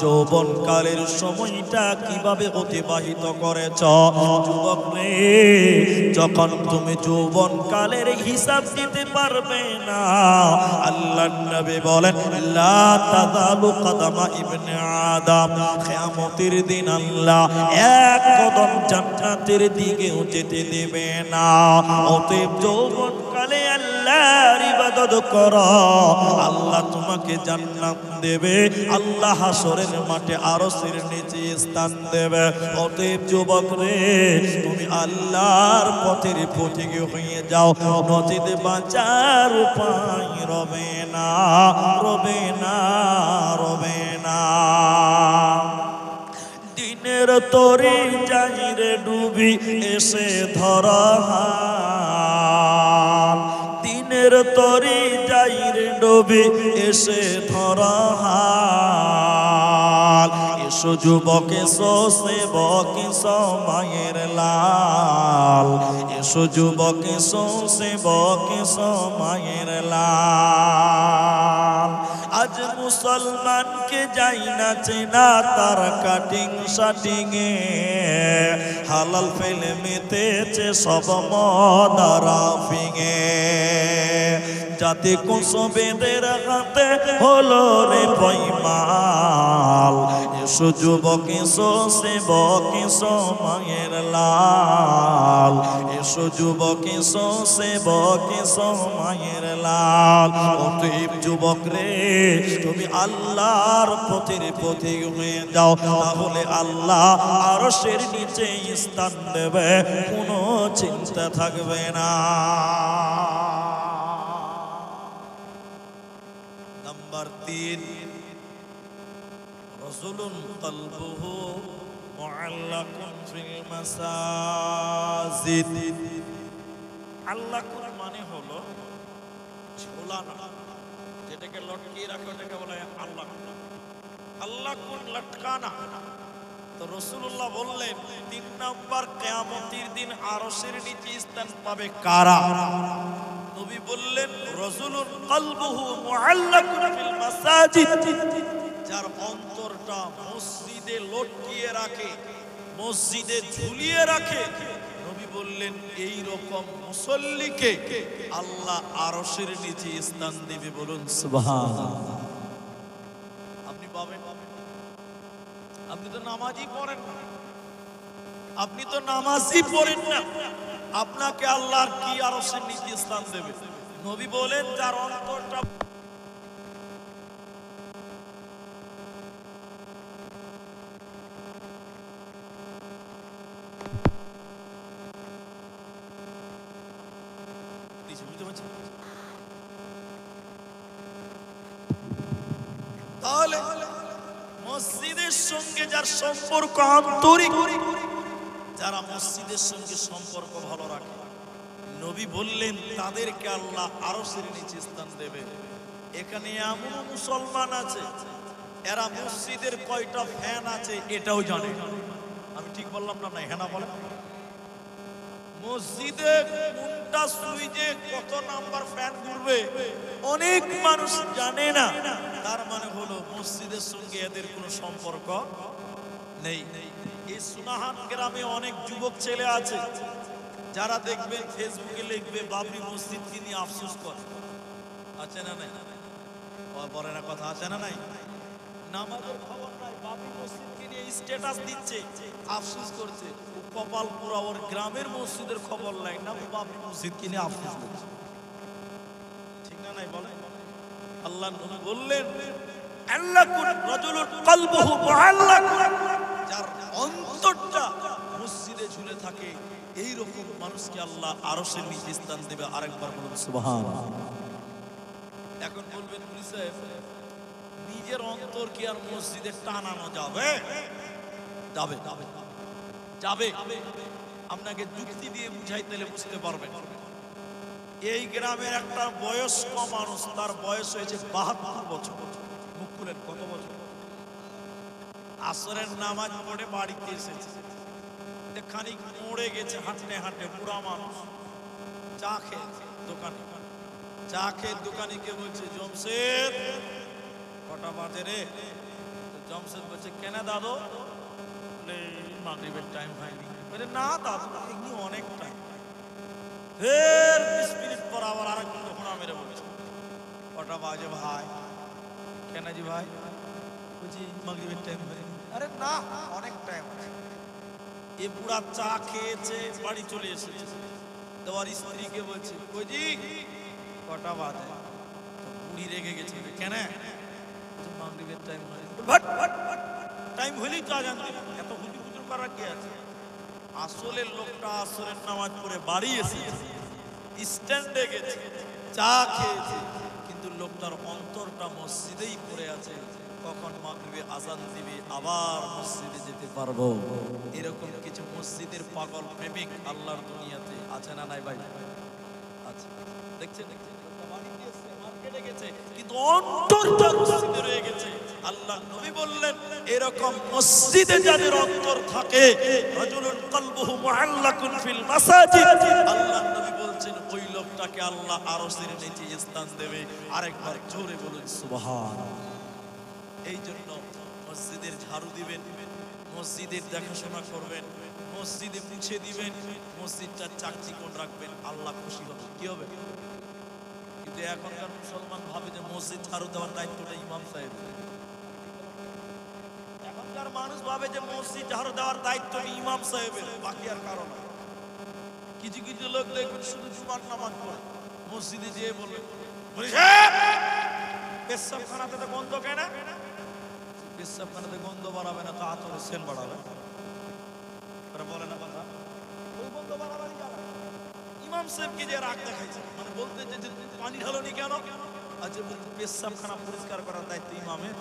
যৌবনকালের সময়টা কিভাবে অতিবাহিত করেছ। যুবক রে, যখন তুমি যৌবনকালের হিসাব দিতে পারবে না, আল্লাহর নবী বলেন লা তাযালু কদমা ইবনে আদম, কিয়ামতের দিন আল্লাহ এক কদম জান্নাতের দিকেও যেতে দেবে না। অতএব যৌবনকালে আল্লাহর ইবাদত করো, আল্লাহ তোমাকে জান্নাত দেবে, আল্লাহ হাসরের মাঠে আরশের নিচে স্থান দেবে। অতএব যুবক রে, তুমি আল্লাহর পথের পথিকে হয়ে যাও, নচেত বাঁচার উপায় রবে না, রবে না, রবে না। দিনের তরি যাই রে ডুবি এসে ধরা হাল, দিনের তরি যাই রে ডুবি এসে ধরা হাল। এসো যুবক এসো সেবক এসো মায়ের লাল, এসো যুবক এসো সেবক এসো মায়ের লাল। আজ মুসলমানকে যাই না চেনা তার কাটিং শাটিং এ, হালাল ফেলে মেতেছে সব মদারাফিং এ। জাতি কুসবেদের হাতে হলো রে পয়মাল, এসো যুবক এসো সেবক এসো মায়ের লাল, এসো যুবক এসো সেবক এসো মায়ের লাল। অতএব যুবক রে, তুমি আল্লাহর পথের পথিক হয়ে যাও, তাহলে আল্লাহ আরশের নিচে স্থান দেবে, কোনো চিন্তা থাকবে না। Number 3, রাজুলুন কলবুহু মুআল্লাকুন feel মাসাজিদ। আল্লাকুন মানে হলো ঝোলানো, যেটাকে লটকিয়ে রাখে ওটাকে বলা হয় আল্লাহ। আল্লাকুন লটকানা। তো রাসূলুল্লাহ বললেন 3 নাম্বার কিয়ামতের দিন আরশের নিচে স্থান পাবে কারা? নবী বললেন রাজুলুন কলবুহু মুআল্লাকুন ফিল মাসাজিদ, যার অন্তরটা মসজিদে লটকিয়ে রাখে, মসজিদে ঝুলিয়ে রাখে। নবী বললেন এই রকম মুসল্লিকে আল্লাহ আরশের নিচে স্থান দিবে। বলুন সুবহানাল্লাহ। আপনি পাবেন? আপনি তো নামাজই পড়েন না, আপনি তো নামাজই পড়েন না, আপনাকে আল্লাহর কি আরশের নিচে স্থান দেবে? নবী বলেন যার অন্তরটা দিয়েছে, বুঝতে পারছেন? তাহলে মসজিদের সঙ্গে যার সম্পর্ক আন্তরিক, যারা মসজিদের সঙ্গে সম্পর্ক ভালো রাখে, নবী বললেন তাদেরকে আল্লাহ আরশের নিচে স্থান দেবে। এখানে এমন মুসলমান আছে এরা মসজিদের কয়টা ফ্যান আছে এটাও জানে। আমি ঠিক বললাম না? হ্যাঁ না বলেন? মসজিদে কোনটা সুইচে কত নাম্বার ফ্যান ঘুরবে অনেক মানুষ জানে না। তার মানে হলো মসজিদের সঙ্গে এদের কোনো সম্পর্ক নেই। এই সুনাহান গ্রামে অনেক যুবক ছেলে আছে যারা দেখবে ফেসবুকে লিখবে বাবরি মসজিদকে নিয়ে আফসোস করে। আছে না নাই? বলে না কথা, আছে না নাই? নামাজের খবর নাই, বাবরি মসজিদকে নিয়ে স্ট্যাটাস দিচ্ছে, আফসোস করছে। কপাল পুরা ওর গ্রামের মসজিদের খবর নাই, না বাবরি মসজিদকে নিয়ে আফসোস করছে। ঠিক না নাই বলে? আল্লাহ নবী বললেন আল্লাকুন রাজুলুন কলবুহু মুআল্লাকুন, যার অন্তরটা মসজিদে ঝুলে থাকে এই রকম মানুষকে আল্লাহ আরশের নিচে স্থান দেবে। আরেকবার বলুন সুবহানাল্লাহ। এখন বলবেন পুলিশ সাহেব, নিজের অন্তর কি আর মসজিদে টানানো যাবে? যাবে যাবে। আপনাকে যুক্তি দিয়ে বুঝাই তাহলে বুঝতে পারবেন। এই গ্রামের একটা বয়স্ক মানুষ, তার বয়স হয়েছে 72 বছর। মুখ খুলেন, কত বছর? আসরের নামাজ পড়ে বাড়িতে এসেছে, খানিক মরে গেছে হাঁটতে হাঁটতে, বুড়া মানুষ। চা খেয়ে দোকানে, চা খেয়ে দোকানিকে বলছে জমশেদ কটা বাজে রে? জমশেদ বলছে কেন দাদু? বলে মাগরিবের টাইম হয়নি। বলে না দাদু, এমনি অনেক টাইম। ফের 20 মিনিট পর আবার আরেকজন ঘোড়া মেরে বলছে কটা বাজে ভাই? কেন জি ভাই? বলছি মাগরিবের টাইম হয়নি। আরে না, অনেক টাইম আছে। এ বুড়া চা খেয়েছে, বাড়ি চলে এসেছে, তোমার স্ত্রীকে বলছে ওই জি কটা বাজে? বুড়ি রেগে গেছে। কেন? মাগরিবের টাইম হয়নি। টাইম হলেই চা জানতে, এত হুজুর হুজুর করার কি আছে? আসলে লোকটা আসরের নামাজ পড়ে বাড়ি এসেছে, স্ট্যান্ডে গেছে, চা খেয়েছে, কিন্তু লোকটার অন্তরটা মসজিদেই পড়ে আছে। কখন মাগরিবে আজান দিবে আবার মসজিদে যেতে পারবো। এরকম কিছু মসজিদের পাগল প্রেমিক আল্লাহর দুনিয়াতে আছে না নাই ভাই? আচ্ছা, দেখছেন মার্কেটে গেছে কিন্তু অন্তরটা মসজিদে রয়ে গেছে। আল্লাহ নবী বললেন এরকম মসজিদে যাদের অন্তর থাকে, রাজুলুন কলবুহু মুআল্লাকুন ফিল মাসাজিদ, আল্লাহ নবী বলছেন ওই লোকটাকে আল্লাহ আরশের নিচে স্থান দেবে। আরেকবার জোরে বলুন সুবহানাল্লাহ। এই জন্য মসজিদের ঝাড়ু দিবেন, মসজিদের দেখাশোনা করবেন, মসজিদে মুছে দিবেন, মসজিদটা চাকচিক্য রাখবেন, আল্লাহ খুশি হবে। কি হবে? কিন্তু এখনকার মুসলমান ভাবে যে মসজিদ ঝাড়ু দেওয়ার দায়িত্বটা ইমাম সাহেব। এখনকার মানুষ ভাবে যে মসজিদ ঝাড়ু দেওয়ার দায়িত্ব ইমাম সাহেবের, বাকি আর কারণ। কিছু কিছু লোক দেখবেন শুধু জুমার নামাজ পড়ে, মসজিদে যেয়ে বলবে পেশাবখানাতে তো গন্ধ কেন? পেশাবখানাতে গন্ধ বাড়াবে না তো আতরের সেন বাড়াবে। বলে না কথা, ওই গন্ধ বাড়াবারই যাবে। ইমাম সাহেবকে যে রাগ দেখাইছে, মানে বলতে যে পানি ঢালোনি কেন? আচ্ছা, পেশাবখানা পরিষ্কার করার দায়িত্ব ইমামের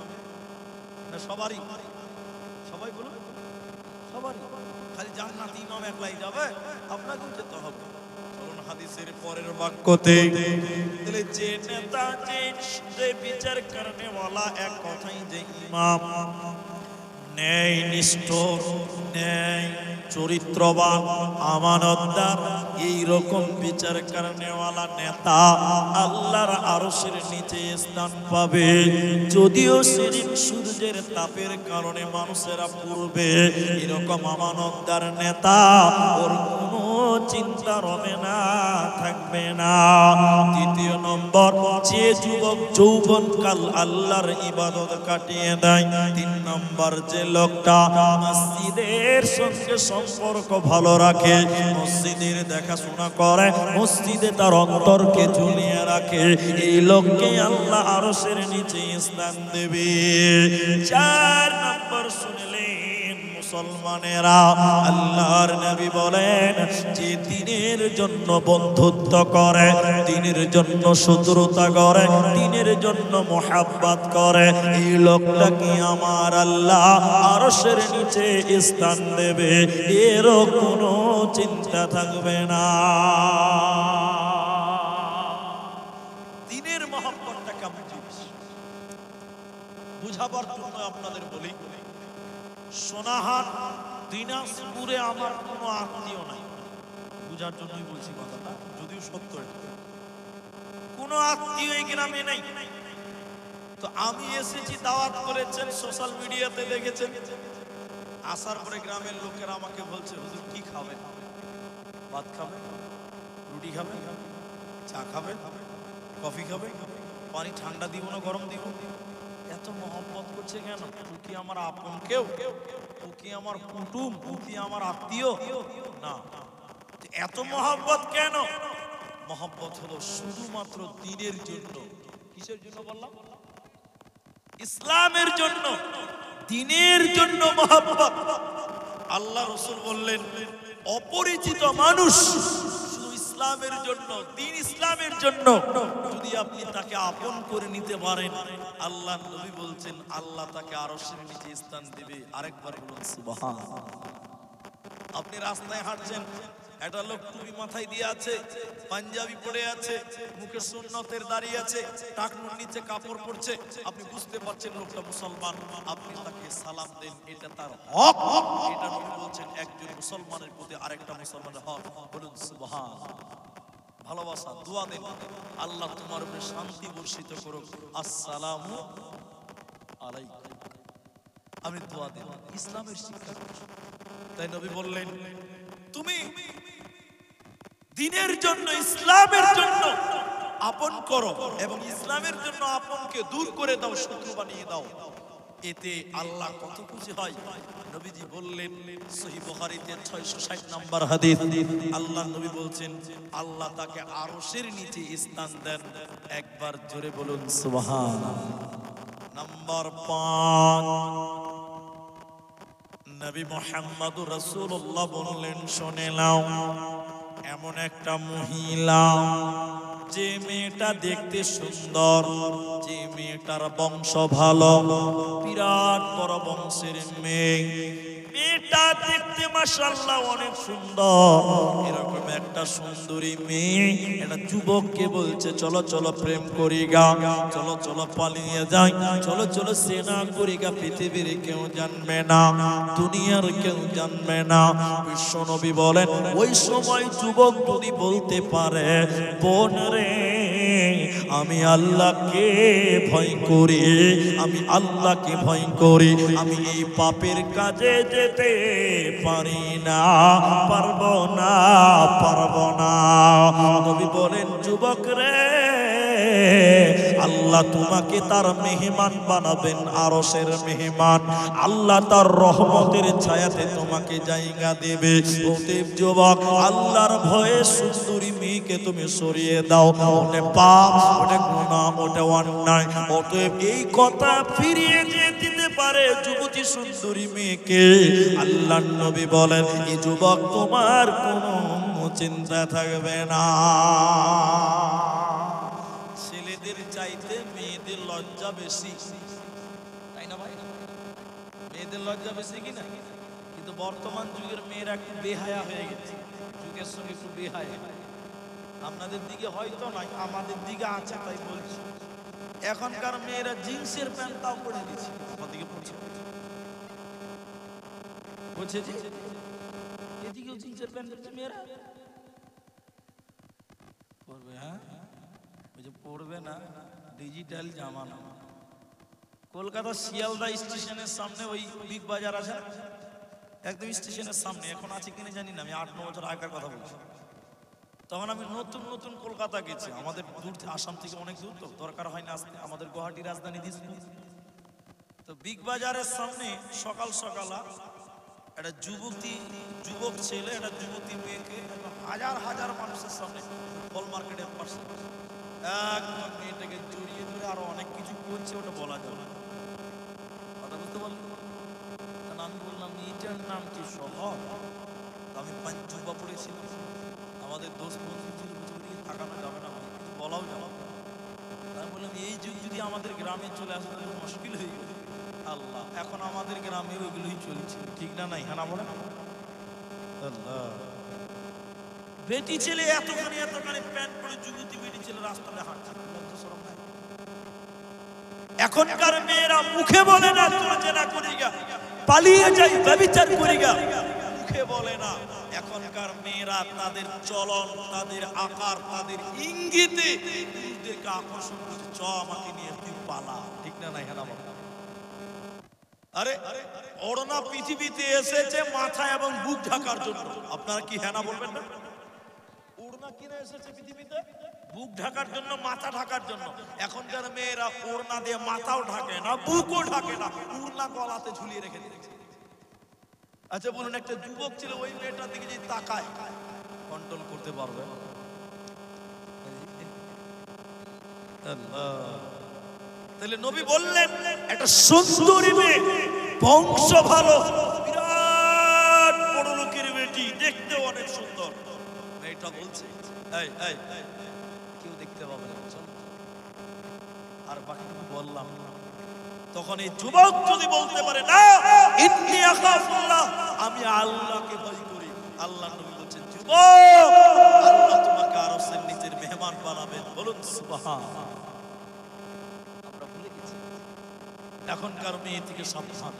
না সবারই? সবাই বলুন, সবারই। খালি জান্নাতে ইমাম একলাই যাবে? আপনাকেও যেতে হবে। চলুন হাদিসের পরের বাক্যতে, যে নেতা যে বিচার করনে वाला এক কথাই যে ইমাম ন্যায় নিষ্ঠ, ন্যায় চরিত্রবান, আমানতদার, এই রকম বিচার করনে वाला নেতা আল্লাহর আরশের নিচে স্থান পাবে। যদিও সেদিন সূর্যের তাপের কারণে মানুষেরা পড়বে, এরকম আমানতদার নেতা ওর কোনো চিন্তা রবে না, থাকবে না। দ্বিতীয় নম্বর, যে যুবক যৌবনকাল আল্লাহর ইবাদত কাটিয়ে দেয়। 3 নম্বর, যে লোকটা মসজিদের সঙ্গে সম্পর্ক ভালো রাখে, মসজিদের দেখাশোনা করে, মসজিদে তার অন্তরকে ঝুলিয়ে রাখে, এই লোককে আল্লাহ আরশের নিচে স্থান দেবে। 4 নম্বর শুনলেন মুসলমানেরা, আল্লাহর নবী বলেন যে দ্বীনের জন্য বন্ধুত্ব করে, দ্বীনের জন্য শত্রুতা করে, দ্বীনের জন্য মোহাব্বত করে, এই লোকটাকে আমার আল্লাহ আরশের নিচে স্থান দেবে, এরও কোনো চিন্তা থাকবে না। দ্বীনের মহব্বতটা কেমন জিনিস বুঝাবার জন্য আপনাদের বলি, সোনাহাট দিনাজপুরে আমার কোনো আত্মীয় নাই, বুঝার জন্যই বলছি কথাটা, যদিও সত্য, কোনো আত্মীয় এই গ্রামে নাই। তো আমি এসেছি, দাওয়াত করেছেন, সোশ্যাল মিডিয়াতে দেখেছেন, আসার পরে গ্রামের লোকেরা আমাকে বলছে, হুজুর কি খাবেন? ভাত খাবেন, রুটি খাবেন, চা খাবেন, কফি খাবেন, পানি ঠান্ডা দিব না গরম দিব? এত মহব্বত করছে কেন? ও কি আমার আপন কেউ? ও কি আমার কুটুম? ও কি আমার আত্মীয়? না। এত মহব্বত কেন? মহব্বত হলো শুধুমাত্র দ্বীনের জন্য। কিসের জন্য বললাম? ইসলামের জন্য, দ্বীনের জন্য মহব্বত। আল্লাহ রাসূল বললেন, অপরিচিত মানুষ শুধু ইসলামের জন্য, দ্বীন ইসলামের জন্য যদি আপনি তাকে আপন করে নিতে পারেন, আল্লাহ নবী বলছেন আল্লাহ তাকে আরশের নিচে স্থান দিবে। আরেকবার বলুন সুবহানাল্লাহ। আপনি রাস্তায় হাঁটছেন, একটা লোক টুপি মাথায় দিয়ে আছে, পাঞ্জাবি পরে আছে, মুখে সুন্নতের দাঁড়িয়ে আছে, টাকনুর নিচে কাপড় পরছে, আপনি বুঝতে পারছেন লোকটা মুসলমান, আপনি তাকে সালাম দেন, এটা তার হক। এটা নবী বলছেন একজন মুসলমানের প্রতি আরেকটা মুসলমানের হক। বলুন সুবহানাল্লাহ। ভালোবাসা, দোয়া দেন, আল্লাহ তোমার উপরে শান্তি বর্ষিত করুক, আসসালামু আলাইকুম, আমি দোয়া দেন, ইসলামের শিক্ষা। তাই নবী বললেন, তুমি দ্বীনের জন্য, ইসলামের জন্য আপন করো এবং ইসলামের জন্য আপনকে দূর করে দাও, শত্রু বানিয়ে দাও, এতে আল্লাহ কত খুশি হয়। নবীজি বললেন, সহিহ বুখারীতে 660 নম্বর হাদিস, আল্লাহ নবী বলছেন আল্লাহ তাকে আরশের নিচে স্থান দেন। একবার জোরে বলুন সুবহানাল্লাহ। নাম্বার 5, নবী মুহাম্মদুর রাসূলুল্লাহ বললেন, শুনে নাও, এমন একটা মহিলা, যে মেয়েটা দেখতে সুন্দর, যে মেয়েটার বংশ ভালো, বিরাট বড় বংশের মেয়ে, মেয়েটা দেখতে মাশাআল্লাহ অনেক সুন্দর, এরকম একটা সুন্দরী মেয়ে একটা যুবককে বলছে, চলো চলো প্রেম করি গা, চলো চলো পালিয়ে যাই, চলো চলো সেনা করি গা, পৃথিবীর কেউ জানবে না, দুনিয়ার কেউ জানবে না। বিশ্বনবী বলেন, ওই সময় যুবক যদি বলতে পারে, বোন রে, আমি আল্লাহকে ভয় করি, আমি আল্লাহকে ভয় করি, আমি এই পাপের কাজে যেতে পারি না, পারবো না, পারবো না। নবী বলেন, যুবক রে, আল্লাহ তোমাকে তার মেহমান বানাবেন, আরশের মেহমান, আল্লাহ তার রহমতের ছায়াতে তোমাকে জায়গা দেবে। অতএব যুবক, আল্লাহর ভয়ে সুন্দরী মেয়েকে তুমি সরিয়ে দাও, ওটা পাপ, ওটা গুনাহ, ওটা অন্যায়। অতএব এই কথা ফিরিয়ে দিতে পারে যুবতী সুন্দরী মেয়েকে, আল্লাহর নবী বলেন, এই যুবক তোমার কোনো চিন্তা থাকবে না। ছেলেদের চাইতে মেয়েদের লজ্জা বেশি, তাই না ভাই? মেয়েদের লজ্জা বেশি কিনা? কিন্তু বর্তমান যুগের মেয়েরা একটু বেহায়া হয়ে গেছে, যুগের সঙ্গে একটু বেহায়া। আপনাদের দিকে হয়তো নাই, আমাদের দিকে আছে, তাই বলছি। এখনকার মেয়েরা জিন্সের প্যান্ট তাও পরে দিচ্ছে, আমার দিকে পড়ছে, বলছে যে এদিকেও জিন্সের প্যান্ট পরছে মেয়েরা, পরবে? হ্যাঁ, ওই যে পড়বে না, ডিজিটাল জামানা। কলকাতা শিয়ালদা স্টেশনের সামনে ওই বিগ বাজার আছে, একদম স্টেশনের সামনে, এখন আছে কিনা জানি না, আমি 8-9 বছর আগের কথা বলছি। তখন আমি নতুন নতুন কলকাতা গেছি, আমাদের দূর, আসাম থেকে অনেক দূর, তো দরকার হয় না আসতে, আমাদের গুয়াহাটি রাজধানী দিসপুর। তো বিগ বাজারের সামনে সকাল সকাল একটা যুবক ছেলে, একটা যুবতী মেয়েকে হাজার হাজার মানুষের সামনে ফল মার্কেটের পাশে একদম মেয়েটাকে জড়িয়ে ধরে আরো অনেক কিছু করছে, ওটা বলা যাবে না, কথা বুঝতে পারলেন? আমি বললাম, এইটার শহর। আমি পাঞ্চুবা পড়েছিলাম, আমাদের দোস্ত বন্ধু তাকানো যাবে না, কিছু বলাও যাবে না। আমি বললাম এই যুগ যদি আমাদের গ্রামে চলে আসে তাহলে মুশকিল হয়ে গেছে। আল্লাহ, এখন আমাদের গ্রামে ওইগুলোই চলছে, ঠিক না? নাই হ্যাঁ না বলে আল্লাহ। বেটি ছেলে এতখানি এতখানি প্যান্ট পরে যুবতী বেটি ছেলে রাস্তাতে হাঁটছে, এখনকার মেয়েরা মুখে বলে না জেনা করিগা, পালিয়ে যাই ব্যভিচার করিগা, মুখে বলে না। এখনকার মেয়েরা তাদের চলন, তাদের আকার, তাদের ইঙ্গিতে পুরুষদেরকে আকর্ষণ করছে, চ আমাকে নিয়ে তুই পালা, ঠিক না? নাই হ্যাঁ না বলে। আরে ওড়না পৃথিবীতে এসেছে মাথা এবং বুক ঢাকার জন্য, আপনারা কি হ্যাঁ না বলবেন না? ওড়না কিনে এসেছে পৃথিবীতে বুক ঢাকার জন্য, মাথা ঢাকার জন্য। এখনকার মেয়েরা ওড়না দিয়ে মাথাও ঢাকে না, বুকও ঢাকে না, ওড়না গলাতে ঝুলিয়ে রেখে দিয়েছে। আচ্ছা বলুন, একটা যুবক ছিল ওই মেয়েটার দিকে যদি তাকায়, কন্ট্রোল করতে পারবে? তাহলে নবী বললেন একটা সুন্দরী মেয়ে, বংশ ভালো, বিরাট বড় লোকের বেটি, দেখতে অনেক সুন্দর। মেয়েটা বলছে এই এই কেউ দেখতে পাবে না, আর বাকিটুকু বললাম না। তখন এই যুবক যদি বলতে পারে না ইন্নী আখাফুল্লাহ, আমি আল্লাহকে ভয় করি, আল্লাহ নবী বলছেন যুবক আল্লাহ তোমাকে আরশের নিচের মেহমান বানাবেন, বলুন সুবহানাল্লাহ। আমরা ভুলে গেছি। এখনকার মেয়ে থেকে সাবধান।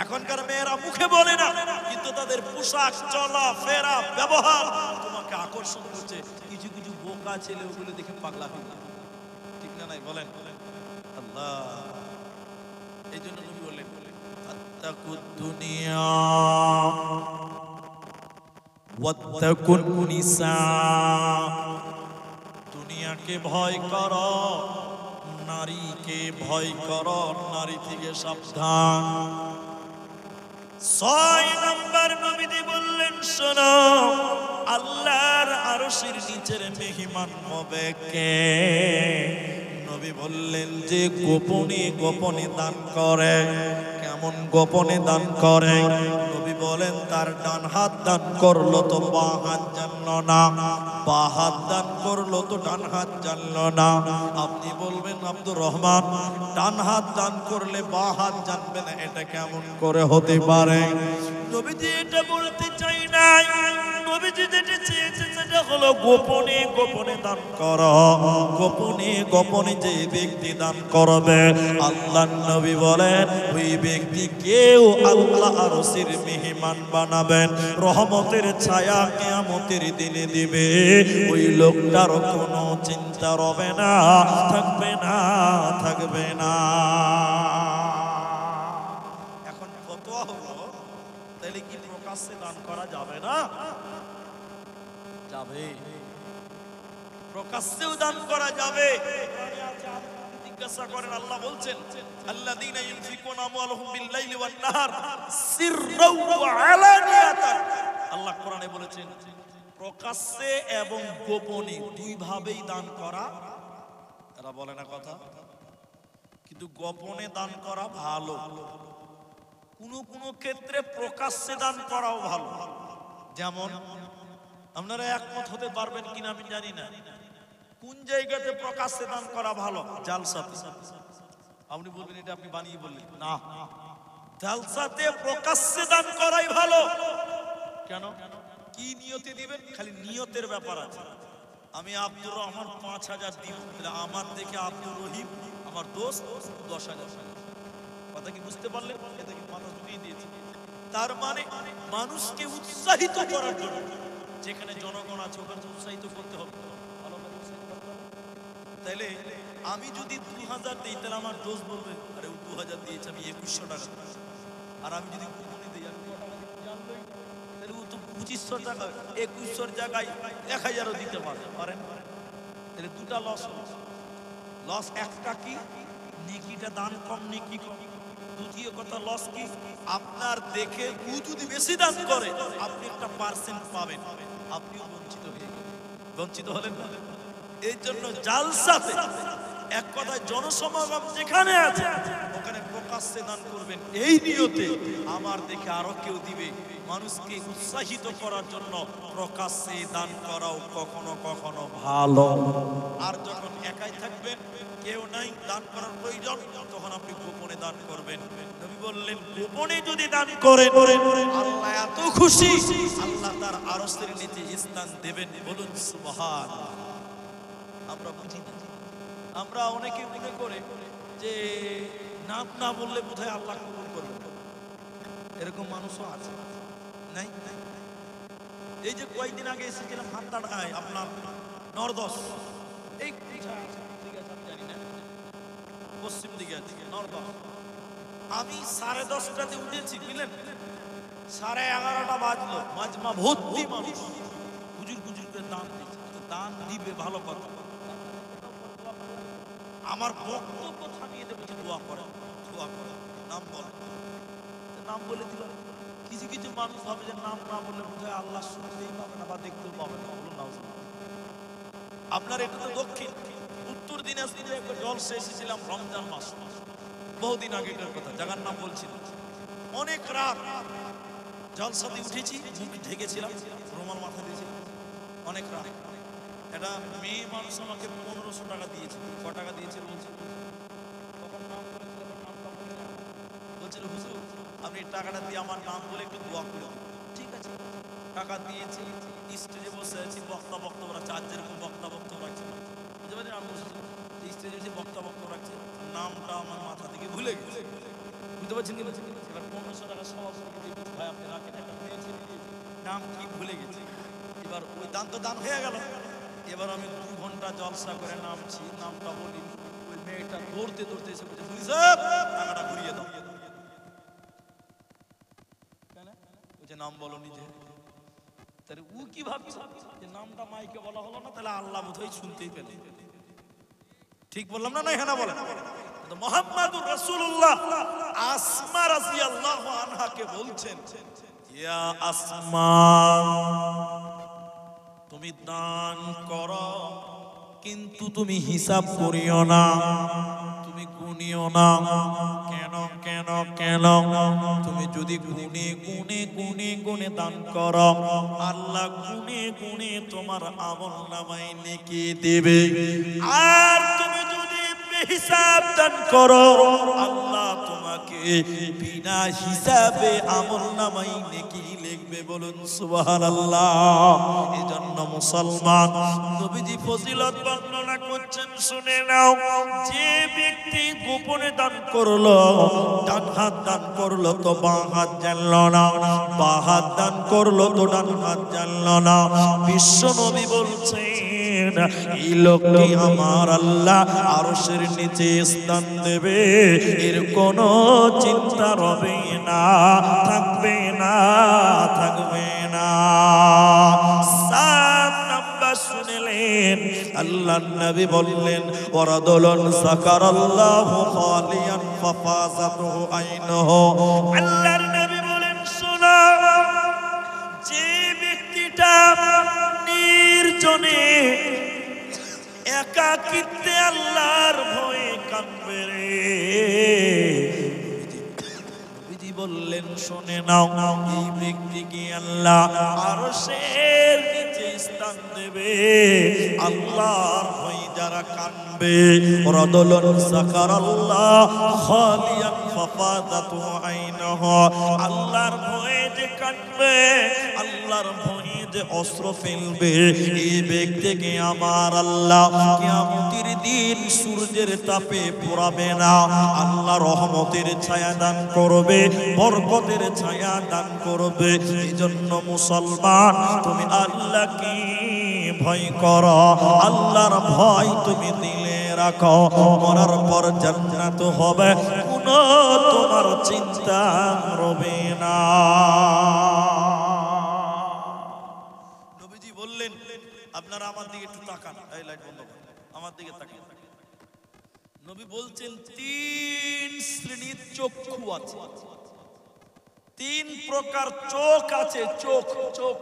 এখনকার মেয়েরা মুখে বলে না, কিন্তু তাদের পোশাক, চলা ফেরা, ব্যবহার তোমাকে আকর্ষণ করছে। কিছু কিছু বোকা ছেলে ওগুলো দেখে পাগলা হয়ে যায়, ঠিক না? নাই বলেন আল্লাহ। এই জন্য নবী বললেন আত্তাকুদ দুনিয়া ওয়াত্তাকুন নিসা, দুনিয়াকে ভয় করো, নারীকে ভয় করো, নারী থেকে সাবধান। 6 নম্বর নবীজি বললেন শোনো, আল্লাহর আরশের নিচের মেহমান হবে কে? নবী বললেন যে গোপনে গোপনে দান করে। কেমন গোপনে দান করে? নবী বলেন তার ডান হাত দান করলো তো বাঁ হাত জানলো না, বাঁ হাত দান করলো তো ডান হাত জানলো না। আপনি বলবেন আব্দুর রহমান, ডান হাত দান করলে বাঁ হাত জানবে না, এটা কেমন করে হতে পারে? নবীজি এটা বলতে চাই নাই, নবীজি যেটা চেয়েছে সেটা হলো গোপনে গোপনে দান করো। গোপনে গোপনে যে ব্যক্তি দান করবে, আল্লাহর নবী বলেন ওই ব্যক্তিকেও আল্লাহ আরশের মেহমান বানাবেন, রহমতের ছায়া কিয়ামতের দিনে দিবে। ওই লোকটার কোনো চিন্তা রবে না, থাকবে না, থাকবে না। এখন ফতোয়া হলো, তাহলে কি প্রকাশ্যে দান করা যাবে না? যাবে, প্রকাশ্যেও দান করা যাবে। জিজ্ঞাসা করেন, আল্লাহ বলছেন আল্লাযীনা ইউনফিকুনা আমওয়ালাহুম বিল-লাইলি ওয়ান-নাহার সিররাও ওয়া আলানিয়াতান। আল্লাহ কোরআনে বলেছেন প্রকাশ্যে এবং গোপনে দুই ভাবেই দান করা। এরা বলে না কথা, কিন্তু গোপনে দান করা ভালো। কোন কোন ক্ষেত্রে প্রকাশ্যে দান করাও ভালো। যেমন আপনারা একমত হতে পারবেন কিনা আমি জানি না, কোন জায়গাতে প্রকাশ্যে দান করা ভালো? জালসাতে। আপনি বলবেন এটা আপনি বানিয়ে বললেন না, জালসাতে প্রকাশ্যে দান করাই ভালো। কেন? কি নিয়তে দিবেন? খালি নিয়তের ব্যাপার আছে। আমি আব্দুর রহমান 5000 দিব, আমার দেখে আব্দুর রহিম আমার দোস্ত 10,000। কথা কি বুঝতে পারলেন? এটা কি মাথা ঢুকিয়ে দিয়েছি? তার মানে মানুষকে উৎসাহিত করার জন্য, যেখানে জনগণ আছে ওখানে উৎসাহিত করতে হবে। তাইলে আমি যদি 2000 দিই, তাহলে আমার দোস্ত বলবে আরে ও 2000 দিয়েছে, আমি 2100 টাকা। আর আমি যদি গোপনে দিই, তাহলে ও তো 2500 টাকা, 2100 জায়গায় 1000ও দিতে পারেন। তাহলে দুটা লস হলো। লস একটা কি? নেকিটা দান কম, নেকি কম। দ্বিতীয় কথা লস কি? আপনার দেখে ও যদি বেশি দান করে আপনি একটা পার্সেন্ট পাবেন, আপনিও বঞ্চিত হয়ে গেলেন। বঞ্চিত হলেন না? এই জন্য জালসাতে এক কথায় জনসমাগম যেখানে আছে ওখানে প্রকাশ্যে দান করবেন, এই নিয়তে আমার দেখে আরো কেউ দিবে। মানুষকে উৎসাহিত করার জন্য প্রকাশ্যে দান করাও কখনো কখনো ভালো। আর যখন একাই থাকবেন, কেউ নাই, দান করার প্রয়োজন, তখন আপনি গোপনে দান করবেন। নবী বললেন গোপনে যদি দান করেন আল্লাহ এত খুশি, আল্লাহ তার আরশের নিচে স্থান দেবেন। বলুন সুবহানাল্লাহ। আমরা বুঝি না, আমরা অনেকে মনে করে যে নাম না বললে বোধহয় আল্লাহ কবুল করবে, এরকম মানুষও আছে, নাই? এই যে কয়েকদিন আগে এসেছিলাম হাতটায় আপনার নরদশ, এই জানি না পশ্চিম দিকে আছে নরদশ। আমি 10:30টাতে উঠেছি, বুঝলেন, 11:30টা বাজলো, মাজমা ভর্তি মানুষ হুজুর হুজুর করে দান দিচ্ছে। দান দিবে ভালো কথা, আমার বক্তব্য থামিয়ে দেবে, দোয়া করে, দোয়া করে, নাম বলে, নাম বলে দিল। কিছু কিছু মানুষ ভাবে যে নাম না বললে বোধহয় আল্লাহ শুনতেই পাবে না বা দেখতেও পাবে না। বলুন না, আপনার এটা তো দক্ষিণ। উত্তর দিনাজপুরে একটা জলসা এসেছিলাম রমজান মাস, বহুদিন আগেকার কথা, জায়গার নাম বলছি না। অনেক রাত জলসাতে উঠেছি, মুখ ঢেকেছিলাম, রুমাল মাথা দিয়েছিলাম, অনেক রাত। এটা মেয়ে মানুষ আমাকে 1500 টাকা দিয়েছে। ক টাকা দিয়েছে বলছে, তখন নাম বলেছিল, নামটা বলে বলছিল হুজুর আপনি টাকাটা দিয়ে আমার নাম বলে একটু দোয়া করে দিন। ঠিক আছে, টাকা দিয়েছি, স্টেজে বসে আছি, বক্তব্য রাখছে, আজ যেরকম বক্তব্য রাখছে, বুঝতে পারছেন, আমি বসেছি স্টেজে এসে বক্তব্য রাখছে, নামটা আমার মাথা থেকে ভুলে গেছে, বুঝতে পারছেন কি বলছেন। এবার 1500 টাকা সভাপতি দিয়ে ভাই আপনি রাখেন, একটা মেয়ে ছেলে নাম কি ভুলে গেছে। এবার ওই দান তো দান হয়ে গেল। এবার আমি 2 ঘন্টা জলসা করে নামছি, নামটা বলি, ওই মেয়েটা দৌড়তে দৌড়তে এসে বলছে হুজুর সাহেব টাকাটা ঘুরিয়ে দাও। কেন নাম বলো নিজে, তাহলে ও কি ভাবছে যে নামটা মাইকে বলা হলো না, তাহলে আল্লাহ বোধহয় শুনতেই পেলে। ঠিক বললাম না? না হ্যাঁ না বলেন। মুহাম্মাদুর রাসূলুল্লাহ আসমা রাদিয়াল্লাহু আনহাকে বলছেন, ইয়া আসমা তুমি দান করো, কিন্তু তুমি হিসাব করিও না, তুমি গুনিও না। কেন কেন কেন? তুমি যদি গুনে গুনে গুনে গুনে দান করো, আল্লাহ গুনে গুনে তোমার আমলনামায় নেকি দেবে। আর তুমি যদি বেহিসাব দান করো, আল্লাহ তোমাকে বিনা হিসাবে আমলনামায় নেকি লিখবে। বলুন সুবহানাল্লাহ। এজন্য মুসলমান নবীজি ফজিলত বর্ণনা করছেন, শুনে নাও। যে ব্যক্তি গোপনে দান করলো, ডান হাত দান করলো তো বাঁ হাত জানলো না, বাঁ হাত দান করলো তো ডান হাত জানলো না। বিশ্ব নবী বলছেন এই লোকটি আমার আল্লাহ আরশের নিচে স্থান দেবে, এর কোনো চিন্তা রবে না, থাকবে না, থাকবে না। 7 নাম্বার শুনলেন, আল্লাহর নবী বললেন ওয়ারাদুলুন যাকারাল্লাহু খালিয়ান ফাফাযাতুহু আইনুহু। আল্লাহর নবী বলেন শোনো, যে ব্যক্তিটা নির্জনে একাকিত্বে আল্লাহর ভয়ে কাঁদবে রে, বললেন শুনে নাও, এই ব্যক্তিকে আল্লাহ আরশের নিচে স্থান দেবে। আল্লাহর ভয়ে যারা কাঁদবে, রাদুলুন যাকারাল্লাহ খালিয়ান ফাফাযাতুহু আইনুহু, আল্লাহর ভয়ে যে কাঁদবে, আল্লাহর ভয়ে যে অস্ত্র ফেলবে, এই ব্যক্তিকে আমার আল্লাহ কিয়ামতের দিন সূর্যের তাপে পোড়াবে না, আল্লাহ রহমতের ছায়া দান করবে, বরকতের ছায়া দান করবে। এইজন্য মুসলমান তুমি আল্লাহকে ভয় করো, আল্লাহর ভয় তুমি দিলে রাখো, মরার পর জান্নাত হবে, কোনো তোমার চিন্তা রবে না। নবীজি বললেন, আপনারা আমার দিকে একটু তাকান, এই লাইট বন্ধ করুন, আমার দিকে তাকান। নবী বলছেন 3 শ্রেণীর চক্ষু আছে, 3 প্রকার চোখ আছে। চোখ চোখ